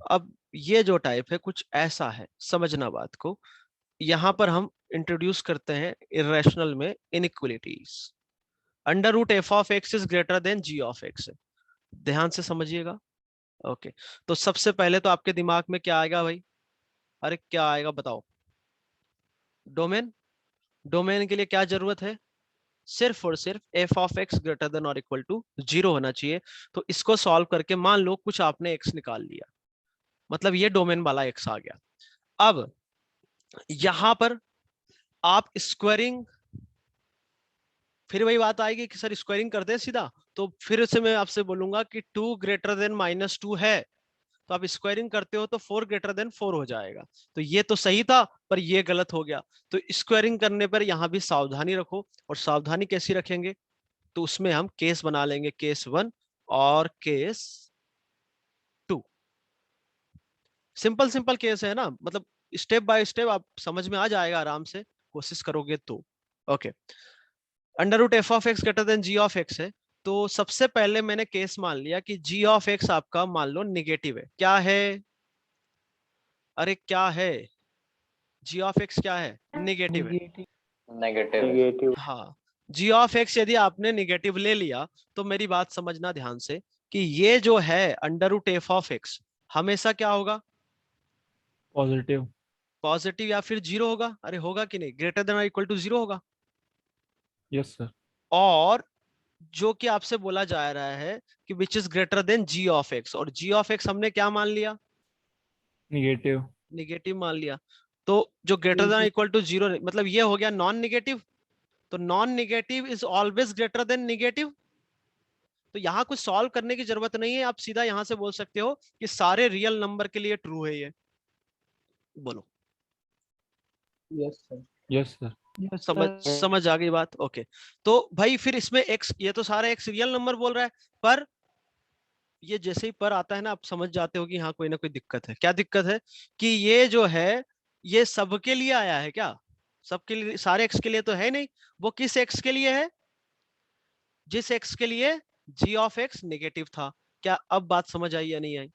अब ये जो टाइप है कुछ ऐसा है, समझना बात को। यहां पर हम इंट्रोड्यूस करते हैं इरेशनल में inequalities. Under root F of x is greater than g of x. ध्यान से समझिएगा। ओके, तो सबसे पहले तो आपके दिमाग में क्या आएगा भाई? अरे क्या आएगा बताओ? डोमेन। डोमेन के लिए क्या जरूरत है? सिर्फ और सिर्फ F of x greater than और इक्वल टू 0 होना चाहिए। तो इसको सॉल्व करके मान लो कुछ आपने एक्स निकाल लिया, मतलब ये डोमेन वाला एक्स आ गया। अब यहां पर आप स्क्वायरिंग, फिर वही बात आएगी कि सर स्क्वायरिंग कर दे सीधा, तो फिर से मैं आपसे बोलूंगा कि 2 ग्रेटर देन -2 है, तो आप स्क्वायरिंग करते हो तो 4 ग्रेटर देन 4 हो जाएगा। तो ये तो सही था पर ये गलत हो गया। तो स्क्वायरिंग करने पर यहां भी सावधानी रखो। और सावधानी कैसी रखेंगे? तो उसमें हम केस बना लेंगे, केस 1 और केस 2। सिंपल सिंपल केस है ना, मतलब स्टेप बाय स्टेप आप समझ में आ जाएगा आराम से, कोशिश करोगे तो। Okay, under root F of x greater than g of x है। तो सबसे पहले मैंने केस मान लिया कि जी ऑफ एक्स आपका मान लो निगेटिव है। क्या है? अरे क्या है? जी ऑफ एक्स क्या है? निगेटिव है। नेगेटिव। हाँ, जी ऑफ एक्स यदि आपने निगेटिव ले लिया तो मेरी बात समझना ध्यान से कि ये जो है under root F of x हमेशा क्या होगा? पॉजिटिव। पॉजिटिव या फिर 0 होगा। अरे होगा कि नहीं? ग्रेटर देन और इक्वल टू 0 होगा। Yes sir. और जो कि आपसे बोला जा रहा है कि which is greater than g of x, और जी ऑफ एक्स हमने क्या मान लिया? निगेटिव। निगेटिव मान लिया। तो जो ग्रेटर देन इक्वल टू 0 मतलब ये हो गया नॉन निगेटिव। तो non negative is always greater than negative. तो यहाँ कुछ सॉल्व करने की जरूरत नहीं है, आप सीधा यहां से बोल सकते हो कि सारे रियल नंबर के लिए ट्रू है ये। बोलो। Yes sir. Yes sir. समझ आ गई बात? ओके, तो भाई फिर इसमें x, ये तो सारा x रियल नंबर बोल रहा है, पर ये जैसे ही पर आता है ना आप समझ जाते हो कि हाँ कोई ना कोई दिक्कत है। क्या दिक्कत है? कि ये जो है ये सबके लिए आया है क्या? सबके लिए, सारे x के लिए तो है नहीं। वो किस x के लिए है? जिस x के लिए g ऑफ x नेगेटिव था। क्या अब बात समझ आई या नहीं आई?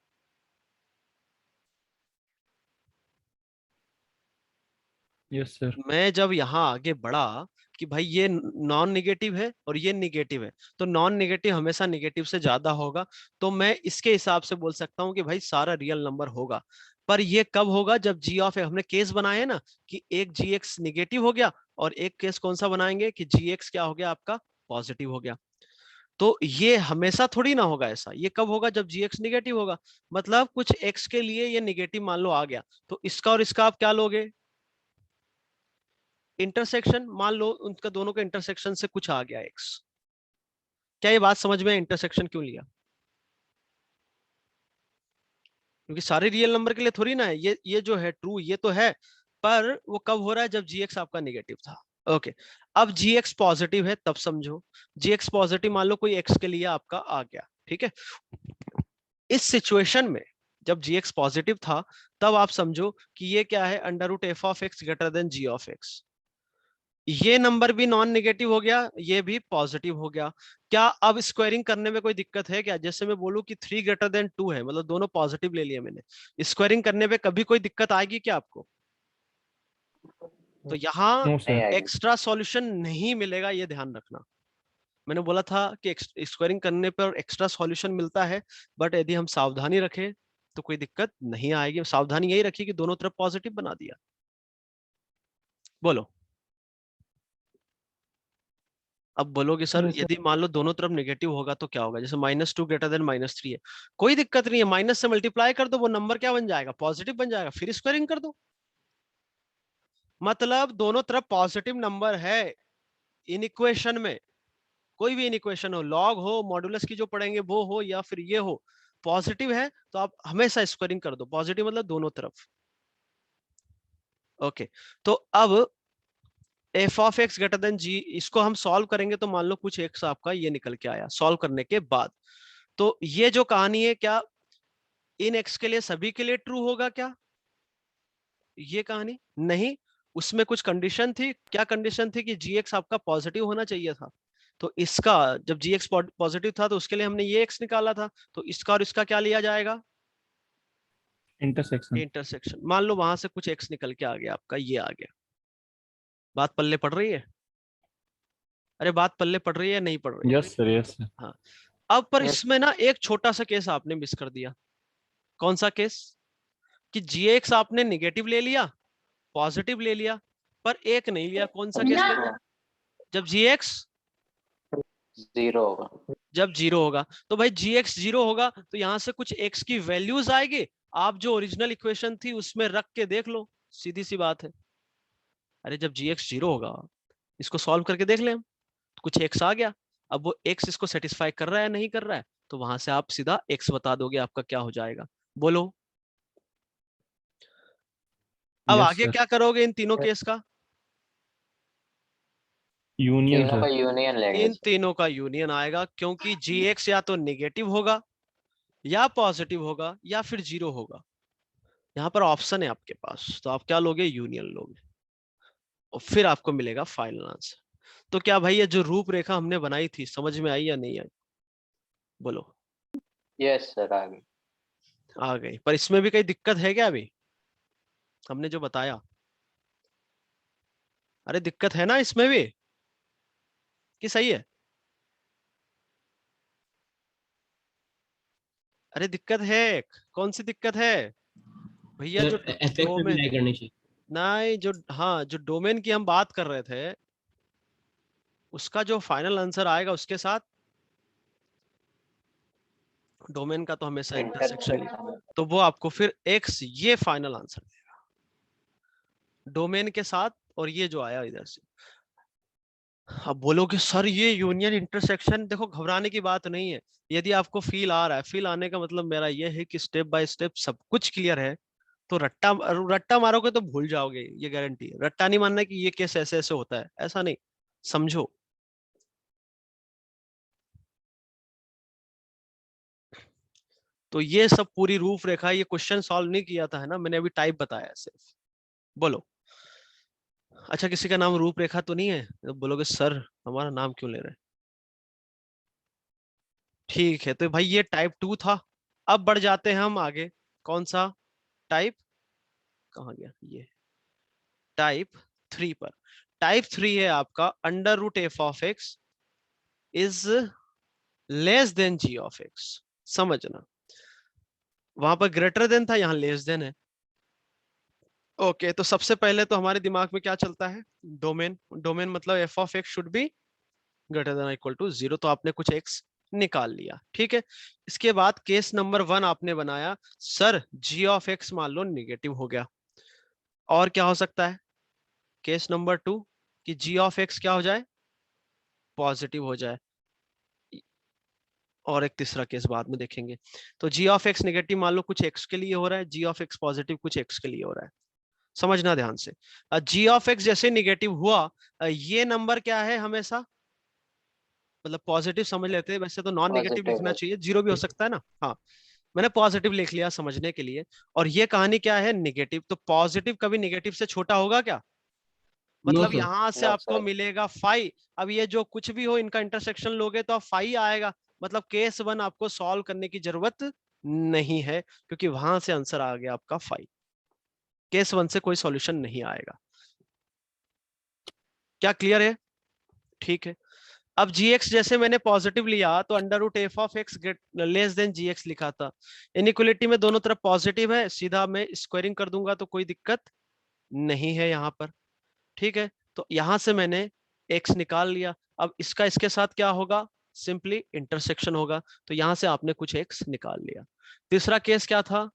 Yes sir. मैं जब यहां आगे बढ़ा कि भाई ये नॉन नेगेटिव है और ये नेगेटिव है, तो नॉन नेगेटिव हमेशा नेगेटिव से ज्यादा होगा। तो मैं इसके हिसाब से बोल सकता हूं कि भाई सारा रियल नंबर होगा। पर ये कब होगा? जब जी ऑफ, हमने केस बनाए हैं ना कि एक जी एक्स निगेटिव हो गया और एक केस कौन सा बनाएंगे कि जी एक्स क्या हो गया आपका? पॉजिटिव हो गया। तो ये हमेशा थोड़ी ना होगा ऐसा। ये कब होगा? जब जी एक्स निगेटिव होगा। मतलब कुछ एक्स के लिए ये निगेटिव मान लो आ गया, तो इसका और इसका आप क्या लोगे? इंटरसेक्शन। मान लो उनका दोनों के इंटरसेक्शन से कुछ आ गया एक्स। क्या ये बात समझ में? इंटरसेक्शन क्यों लिया? क्योंकि सारे रियल नंबर के लिए थोड़ी ना है। ये जो है ट्रू, ये तो है, पर वो कब हो रहा है? जब जी एक्स आपका निगेटिव था। ओके, अब जी एक्स पॉजिटिव है तब समझो। जी एक्स पॉजिटिव मान लो कोई एक्स के लिए आपका आ गया, ठीक है। इस सिचुएशन में जब जी एक्स पॉजिटिव था तब आप समझो कि ये क्या है? Under root F of x greater than g of x. ये नंबर भी नॉन नेगेटिव हो गया, ये भी पॉजिटिव हो गया। क्या अब स्क्वायरिंग करने में कोई दिक्कत है क्या? जैसे मैं बोलूं कि 3 ग्रेटर देन 2 है, मतलब दोनों पॉजिटिव ले लिए मैंने, स्क्वायरिंग करने पे कभी कोई दिक्कत आएगी क्या आपको? तो यहाँ नो सर। एक्स्ट्रा सॉल्यूशन नहीं मिलेगा, ये ध्यान रखना। मैंने बोला था कि स्क्वायरिंग करने पर एक्स्ट्रा सॉल्यूशन मिलता है, बट यदि हम सावधानी रखें तो कोई दिक्कत नहीं आएगी। सावधानी यही रखी कि दोनों तरफ पॉजिटिव बना दिया। बोलो। अब बोलोगे सर Yes, sir. यदि मान लो दोनों तरफ नेगेटिव होगा तो क्या होगा, जैसे -2 ग्रेटर देन -3 है, कोई दिक्कत नहीं है, माइनस से मल्टीप्लाई कर दो, वो नंबर क्या बन जाएगा, पॉजिटिव बन जाएगा, फिर स्क्वायरिंग कर दो। मतलब दोनों तरफ पॉजिटिव नंबर है इन इक्वेशन में, कोई भी इन इक्वेशन हो, लॉग हो, मॉडुलस की जो पढ़ेंगे वो हो, या फिर ये हो, पॉजिटिव है तो आप हमेशा स्क्वायरिंग कर दो, पॉजिटिव मतलब दोनों तरफ। ओके, तो अब F of x greater than G, इसको हम सॉल्व करेंगे तो मान लो कुछ एक्स आपका ये निकल के आया सॉल्व करने के बाद, तो ये जो कहानी है क्या इन एक्स के लिए सभी के लिए ट्रू होगा क्या, ये कहानी नहीं, उसमें कुछ कंडीशन थी। क्या कंडीशन थी कि जी एक्स आपका पॉजिटिव होना चाहिए था, तो इसका जब जी एक्स पॉजिटिव था तो उसके लिए हमने ये एक्स निकाला था, तो इसका और इसका क्या लिया जाएगा, इंटरसेक्शन। इंटरसेक्शन। मान लो वहां से कुछ एक्स निकल के आ गया आपका, ये आ गया, बात पल्ले पड़ रही है, अरे बात पल्ले पड़ रही है नहीं पड़ रही है? Yes sir, yes sir. हाँ, अब पर इसमें ना एक छोटा सा केस आपने मिस कर दिया। कौन सा केस, कि जी एक्स आपने निगेटिव ले लिया, पॉजिटिव ले लिया, पर एक नहीं लिया। कौन सा केस ले लिया, जब जी एक्स 0 होगा। जब 0 होगा, तो भाई जी एक्स 0 होगा तो यहां से कुछ एक्स की वैल्यूज आएगी, आप जो ओरिजिनल इक्वेशन थी उसमें रख के देख लो, सीधी सी बात है। अरे जब जी एक्स 0 होगा, इसको सॉल्व करके देख ले हम, कुछ एक्स आ गया, अब वो एक्स इसको सेटिस्फाई कर रहा है नहीं कर रहा है, तो वहां से आप सीधा एक्स बता दोगे, आपका क्या हो जाएगा, बोलो। अब Yes, आगे sir. क्या करोगे इन तीनों केस का, यूनियन तीनों का सर। यूनियन लेंगे इन तीनों का यूनियन आएगा, क्योंकि जी एक्स या तो नेगेटिव होगा या पॉजिटिव होगा या फिर 0 होगा, यहाँ पर ऑप्शन है आपके पास, तो आप क्या लोगे, यूनियन लोगे, और फिर आपको मिलेगा फाइनल आंसर। तो क्या भाई ये जो रूपरेखा हमने बनाई थी समझ में आई या नहीं आई, बोलो। यस सर, आ गई। आ गई, पर इसमें भी कई दिक्कत है क्या अभी, हमने जो बताया, अरे दिक्कत है ना इसमें भी, कि सही है, अरे दिक्कत है, कौन सी दिक्कत है भैया, जो एफेक्ट में भी डोमेन, नहीं करनी चाहिए। नहीं जो, हाँ जो डोमेन की हम बात कर रहे थे, उसका जो फाइनल आंसर आएगा उसके साथ डोमेन का तो हमेशा इंटरसेक्शन, इंटरसेक्शन तो वो आपको फिर एक्स ये फाइनल आंसर देगा डोमेन के साथ, और ये जो आया इधर से। अब बोलोगे सर ये यूनियन इंटरसेक्शन, देखो घबराने की बात नहीं है, यदि आपको फील आ रहा है, फील आने का मतलब मेरा ये है कि स्टेप बाय स्टेप सब कुछ क्लियर है, तो रट्टा रट्टा मारोगे तो भूल जाओगे, ये गारंटी है। रट्टा नहीं मानना कि ये केस ऐसे ऐसे होता है, ऐसा नहीं, समझो। तो ये सब पूरी रूपरेखा, ये क्वेश्चन सॉल्व नहीं किया था है ना, मैंने अभी टाइप बताया सिर्फ, बोलो। अच्छा किसी का नाम रूपरेखा तो नहीं है, तो बोलोगे सर हमारा नाम क्यों ले रहे हैं, ठीक है, तो भाई ये टाइप 2 था। अब बढ़ जाते हैं हम आगे, कौन सा टाइप, कहाँ गया ये, टाइप 3 पर। टाइप 3 है आपका under root F of x is less than g of x, समझना, वहां पर ग्रेटर देन था, यहाँ लेस देन है। ओके, तो सबसे पहले तो हमारे दिमाग में क्या चलता है, डोमेन, डोमेन मतलब f of x should be greater than equal to 0, तो आपने कुछ एक्स निकाल लिया, ठीक है। इसके बाद केस नंबर 1 आपने बनाया, सर जी ऑफ एक्स मान लो निगेटिव हो गया, और क्या हो सकता है, केस नंबर 2 कि जी ऑफ एक्स क्या हो जाए, पॉजिटिव हो जाए, और एक तीसरा केस बाद में देखेंगे। तो जी ऑफ एक्स नेगेटिव मान लो कुछ एक्स के लिए हो रहा है, जी ऑफ एक्स पॉजिटिव कुछ एक्स के लिए हो रहा है, समझना ध्यान से। जी ऑफ एक्स जैसे निगेटिव हुआ, ये नंबर क्या है हमेशा, मतलब पॉजिटिव समझ लेते हैं, वैसे तो नॉन नेगेटिव पॉजिटिव लिखना है। चाहिए, जीरो भी हो सकता है ना, हाँ मैंने पॉजिटिव लिख लिया समझने के लिए। और ये कहानी क्या है, नेगेटिव, तो पॉजिटिव कभी नेगेटिव से छोटा होगा क्या, नो मतलब सर। यहां से नो आपको सर। मिलेगा 5। अब ये जो कुछ भी हो इनका इंटरसेक्शन लोगे तो 5 आएगा, मतलब केस 1 आपको सॉल्व करने की जरूरत नहीं है, क्योंकि वहां से आंसर आ गया आपका 5, केस 1 से कोई सॉल्यूशन नहीं आएगा। क्या क्लियर है, ठीक है। अब gx जैसे मैंने पॉजिटिव लिया तो under root F of x less than gx लिखा था, इनइक्वालिटी में दोनों तरफ पॉजिटिव है, सीधा मैं स्क्वायरिंग कर दूंगा तो कोई दिक्कत नहीं है यहाँ पर, ठीक है। तो यहां से मैंने x निकाल लिया। अब इसका इसके साथ क्या होगा, सिंपली इंटरसेक्शन होगा, तो यहां से आपने कुछ x निकाल लिया। तीसरा केस क्या था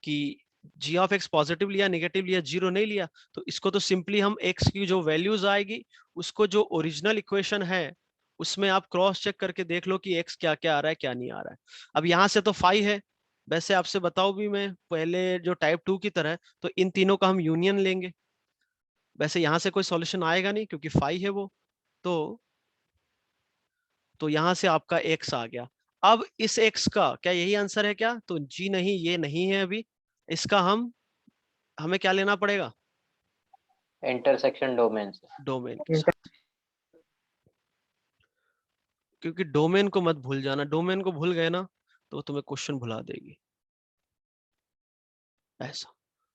कि g ऑफ x पॉजिटिव लिया, नेगेटिव लिया, जीरो नहीं लिया, तो इसको तो सिंपली हम x की जो वैल्यूज आएगी उसको जो ओरिजिनल इक्वेशन है उसमें आप क्रॉस चेक करके देख लो कि x क्या क्या आ रहा है क्या नहीं आ रहा है। अब यहां से तो फाई है, वैसे आपसे बताऊं भी मैं पहले जो टाइप 2 की तरह, तो इन तीनों का हम यूनियन लेंगे। वैसे यहां से कोई सॉल्यूशन आएगा नहीं क्योंकि फाई है वो, तो यहां से आपका x आ गया। अब इस x का क्या यही आंसर है क्या, तो जी नहीं, ये नहीं है अभी। इसका हमें क्या लेना पड़ेगा, इंटरसेक्शन डोमेन से। डोमेन के साथ, क्योंकि डोमेन को मत भूल जाना, डोमेन को भूल गए ना तो तुम्हें क्वेश्चन भुला देगी ऐसा।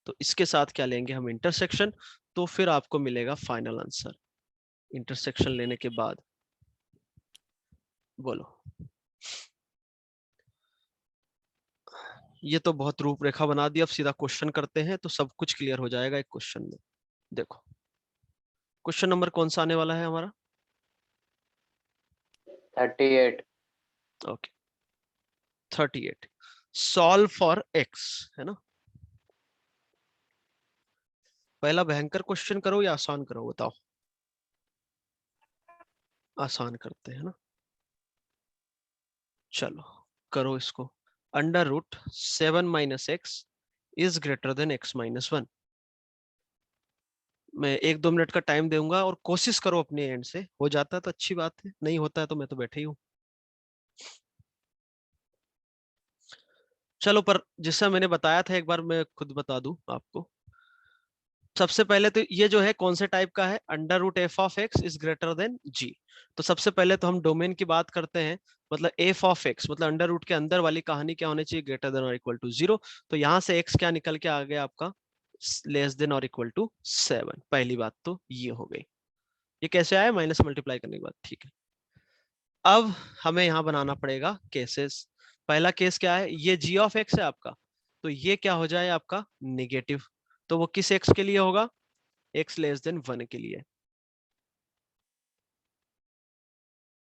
तो इसके साथ क्या लेंगे हम, इंटरसेक्शन, तो फिर आपको मिलेगा फाइनल आंसर इंटरसेक्शन लेने के बाद। बोलो, ये तो बहुत रूपरेखा बना दी, अब सीधा क्वेश्चन करते हैं तो सब कुछ क्लियर हो जाएगा एक क्वेश्चन में। देखो क्वेश्चन नंबर कौन सा आने वाला है हमारा, 38। ओके 38, सॉल्व फॉर x है ना। पहला भयंकर क्वेश्चन करो या आसान करो, बताओ। आसान करते हैं ना, चलो करो इसको। Under root 7 minus x is greater than x minus 1। मैं 1-2 मिनट का टाइम दूंगा और कोशिश करो अपने एंड से, हो जाता है तो अच्छी बात है, नहीं होता है तो मैं तो बैठे ही हूँ। चलो, पर जैसा मैंने बताया था एक बार मैं खुद बता दूं आपको। सबसे पहले तो ये जो है कौन से टाइप का है, under root F of x is greater than G. तो सबसे पहले तो हम डोमेन की बात करते हैं, मतलब एफ ऑफ एक्स मतलब अंडर रूट के अंदर वाली कहानी क्या होनी चाहिए, ग्रेटर देन और इक्वल टू 0। तो यहाँ से एक्स क्या निकल के आ गया आपका, लेस देन और इक्वल टू 7। पहली बात तो ये हो गई। ये कैसे आया, माइनस मल्टीप्लाई करने के बाद, ठीक है। अब हमें यहाँ बनाना पड़ेगा केसेस। पहला केस क्या है, ये g ऑफ x है आपका, तो ये क्या हो जाए आपका नेगेटिव, तो वो किस x के लिए होगा, x लेस देन 1 के लिए,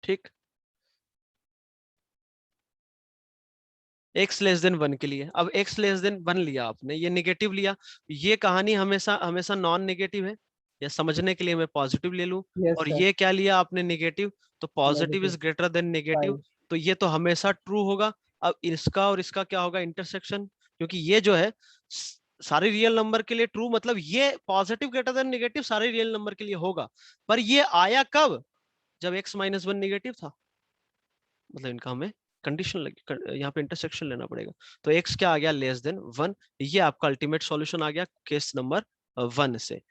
ठीक। x लेस देन 1 के लिए। अब x लेस देन 1 लिया आपने, ये नेगेटिव लिया, ये कहानी हमेशा हमेशा नॉन नेगेटिव है, या समझने के लिए मैं पॉजिटिव ले लूं। Yes, और sir. ये क्या लिया आपने नेगेटिव, तो positive is Negative. Greater than negative, 5. तो ये तो हमेशा ट्रू होगा। अब इसका और इसका क्या होगा, इंटरसेक्शन, क्योंकि ये जो है सारे रियल नंबर के लिए ट्रू, मतलब ये पॉजिटिव ग्रेटर देन नेगेटिव सारे रियल नंबर के लिए होगा। पर ये आया कब, जब x माइनस 1 नेगेटिव था, मतलब इनका हमें कंडीशन लगी, यहाँ पे इंटरसेक्शन लेना पड़ेगा। तो x क्या आ गया, लेस देन 1। ये आपका अल्टीमेट सॉल्यूशन आ गया केस नंबर 1 से।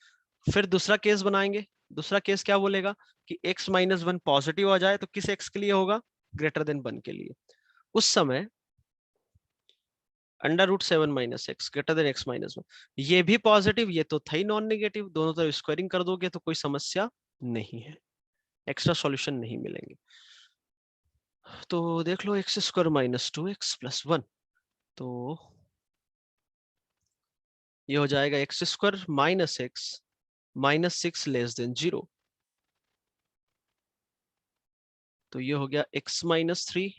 फिर दूसरा केस बनाएंगे। दूसरा केस क्या बोलेगा कि x माइनस 1 पॉजिटिव आ जाए तो किस x के लिए होगा, ग्रेटर देन 1 के लिए। उस समय under root 7 minus x greater than x minus 1, ये भी पॉजिटिव, ये तो था ही नॉन नेगेटिव, दोनों तरफ स्क्वायरिंग कर दोगे तो कोई समस्या नहीं है, एक्स्ट्रा सॉल्यूशन नहीं मिलेंगे। तो देख लो X square minus 2x plus 1, तो ये हो जाएगा X square minus X minus 6 less than 0, तो ये हो गया x minus 3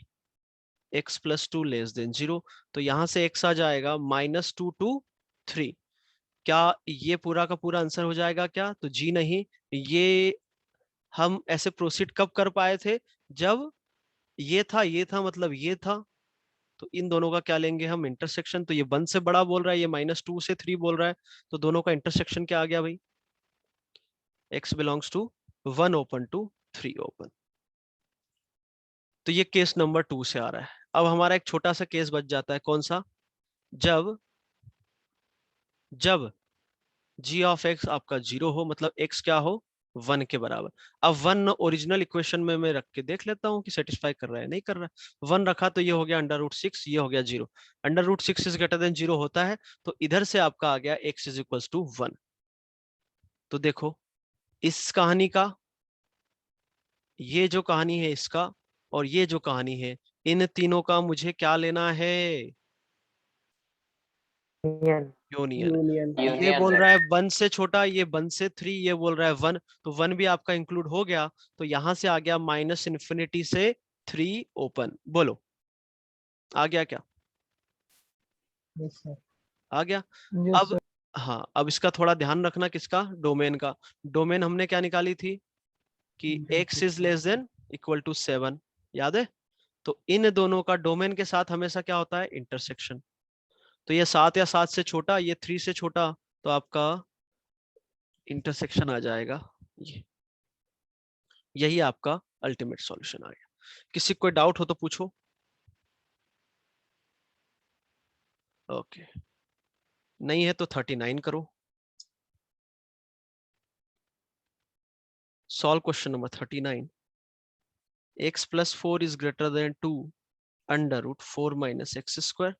x plus 2 less than 0। तो यहां से x आ जाएगा -2 to 3। क्या ये पूरा का पूरा आंसर हो जाएगा क्या, तो जी नहीं। ये हम ऐसे प्रोसीड कब कर पाए थे, जब ये था मतलब ये था, तो इन दोनों का क्या लेंगे हम, इंटरसेक्शन। तो ये 1 से बड़ा बोल रहा है, ये -2 से 3 बोल रहा है, तो दोनों का इंटरसेक्शन क्या आ गया भाई, x belongs to 1 open to 3 open. तो ये केस नंबर 2 से आ रहा है। अब हमारा एक छोटा सा केस बच जाता है, कौन सा, जब g ऑफ x आपका 0 हो, मतलब x क्या हो, 1 के बराबर। अब 1 ओरिजिनल इक्वेशन में मैं रख के देख लेता हूँ कि सेटिस्फाई कर रहा है नहीं कर रहा है। 1 रखा तो ये हो गया अंडर रूट 6, ये हो गया 0। Under root 6 is greater than 0 होता है, तो इधर से आपका आ गया x इज इक्वल टू 1। तो देखो इस कहानी का, ये जो कहानी है इसका, और ये जो कहानी है, इन तीनों का मुझे क्या लेना है, यूनियन यूनियन। यूनियन ये Union, बोल sir. रहा है 1 से छोटा, ये 1 से 3, ये बोल रहा है 1, तो 1 भी आपका इंक्लूड हो गया, तो यहां से आ गया -∞ से 3 ओपन। बोलो आ गया क्या? यस सर आ गया। यस अब हाँ, अब इसका थोड़ा ध्यान रखना, किसका? डोमेन का। डोमेन हमने क्या निकाली थी कि x is less than equal to 7, याद है? तो इन दोनों का डोमेन के साथ हमेशा क्या होता है? इंटरसेक्शन। तो ये 7 या 7 से छोटा, ये 3 से छोटा, तो आपका इंटरसेक्शन आ जाएगा ये। यही आपका अल्टीमेट सॉल्यूशन आ गया। किसी को कोई डाउट हो तो पूछो। ओके, नहीं है तो 39 करो। Solve question number 39। x plus 4 is greater than 2 under root 4 minus x square.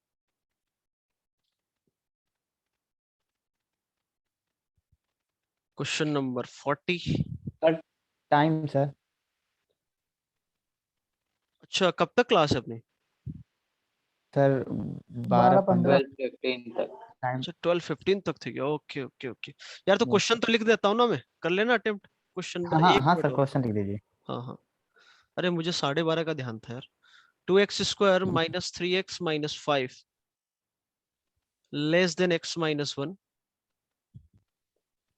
Question number 40. Time sir. अच्छा, कब तक क्लास है अपनी? सर 12-15 12:15 तक. टाइम। अच्छा 12:15 तक थी क्या? Okay okay okay. यार तो क्वेश्चन तो लिख देता हूँ ना मैं, कर लेना अटेम्प्ट क्वेश्चन। हाँ हाँ एक हाँ मिनट सर, और। क्वेश्चन लिख दीजिए। हाँ हाँ, अरे मुझे 12:30 का ध्यान था यार। 2x square minus 3x minus 5 less than x minus 1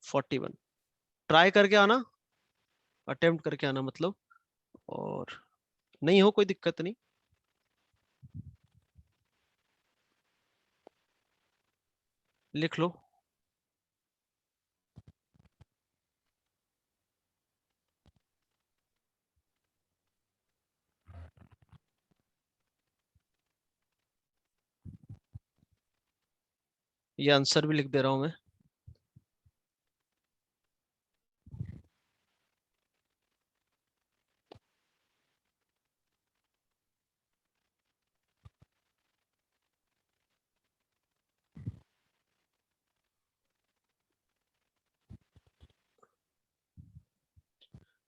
41। Try करके आना, अटेम्प्ट करके आना मतलब, और नहीं हो कोई दिक्कत नहीं। लिख लो। ये आंसर भी लिख दे रहा हूं मैं।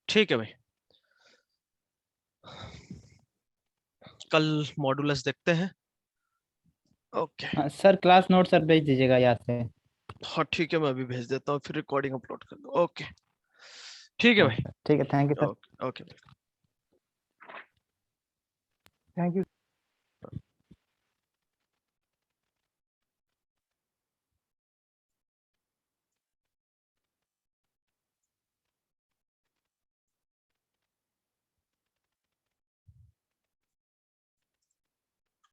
ठीक है भाई, कल मॉड्यूलस देखते हैं। ओके हाँ, सर क्लास नोट सर भेज दीजिएगा यहाँ से। हाँ ठीक है, मैं अभी भेज देता हूँ, फिर रिकॉर्डिंग अपलोड कर दो। ओके ठीक है हाँ भाई। सर, ठीक है, thank you sir. Okay okay. Thank you.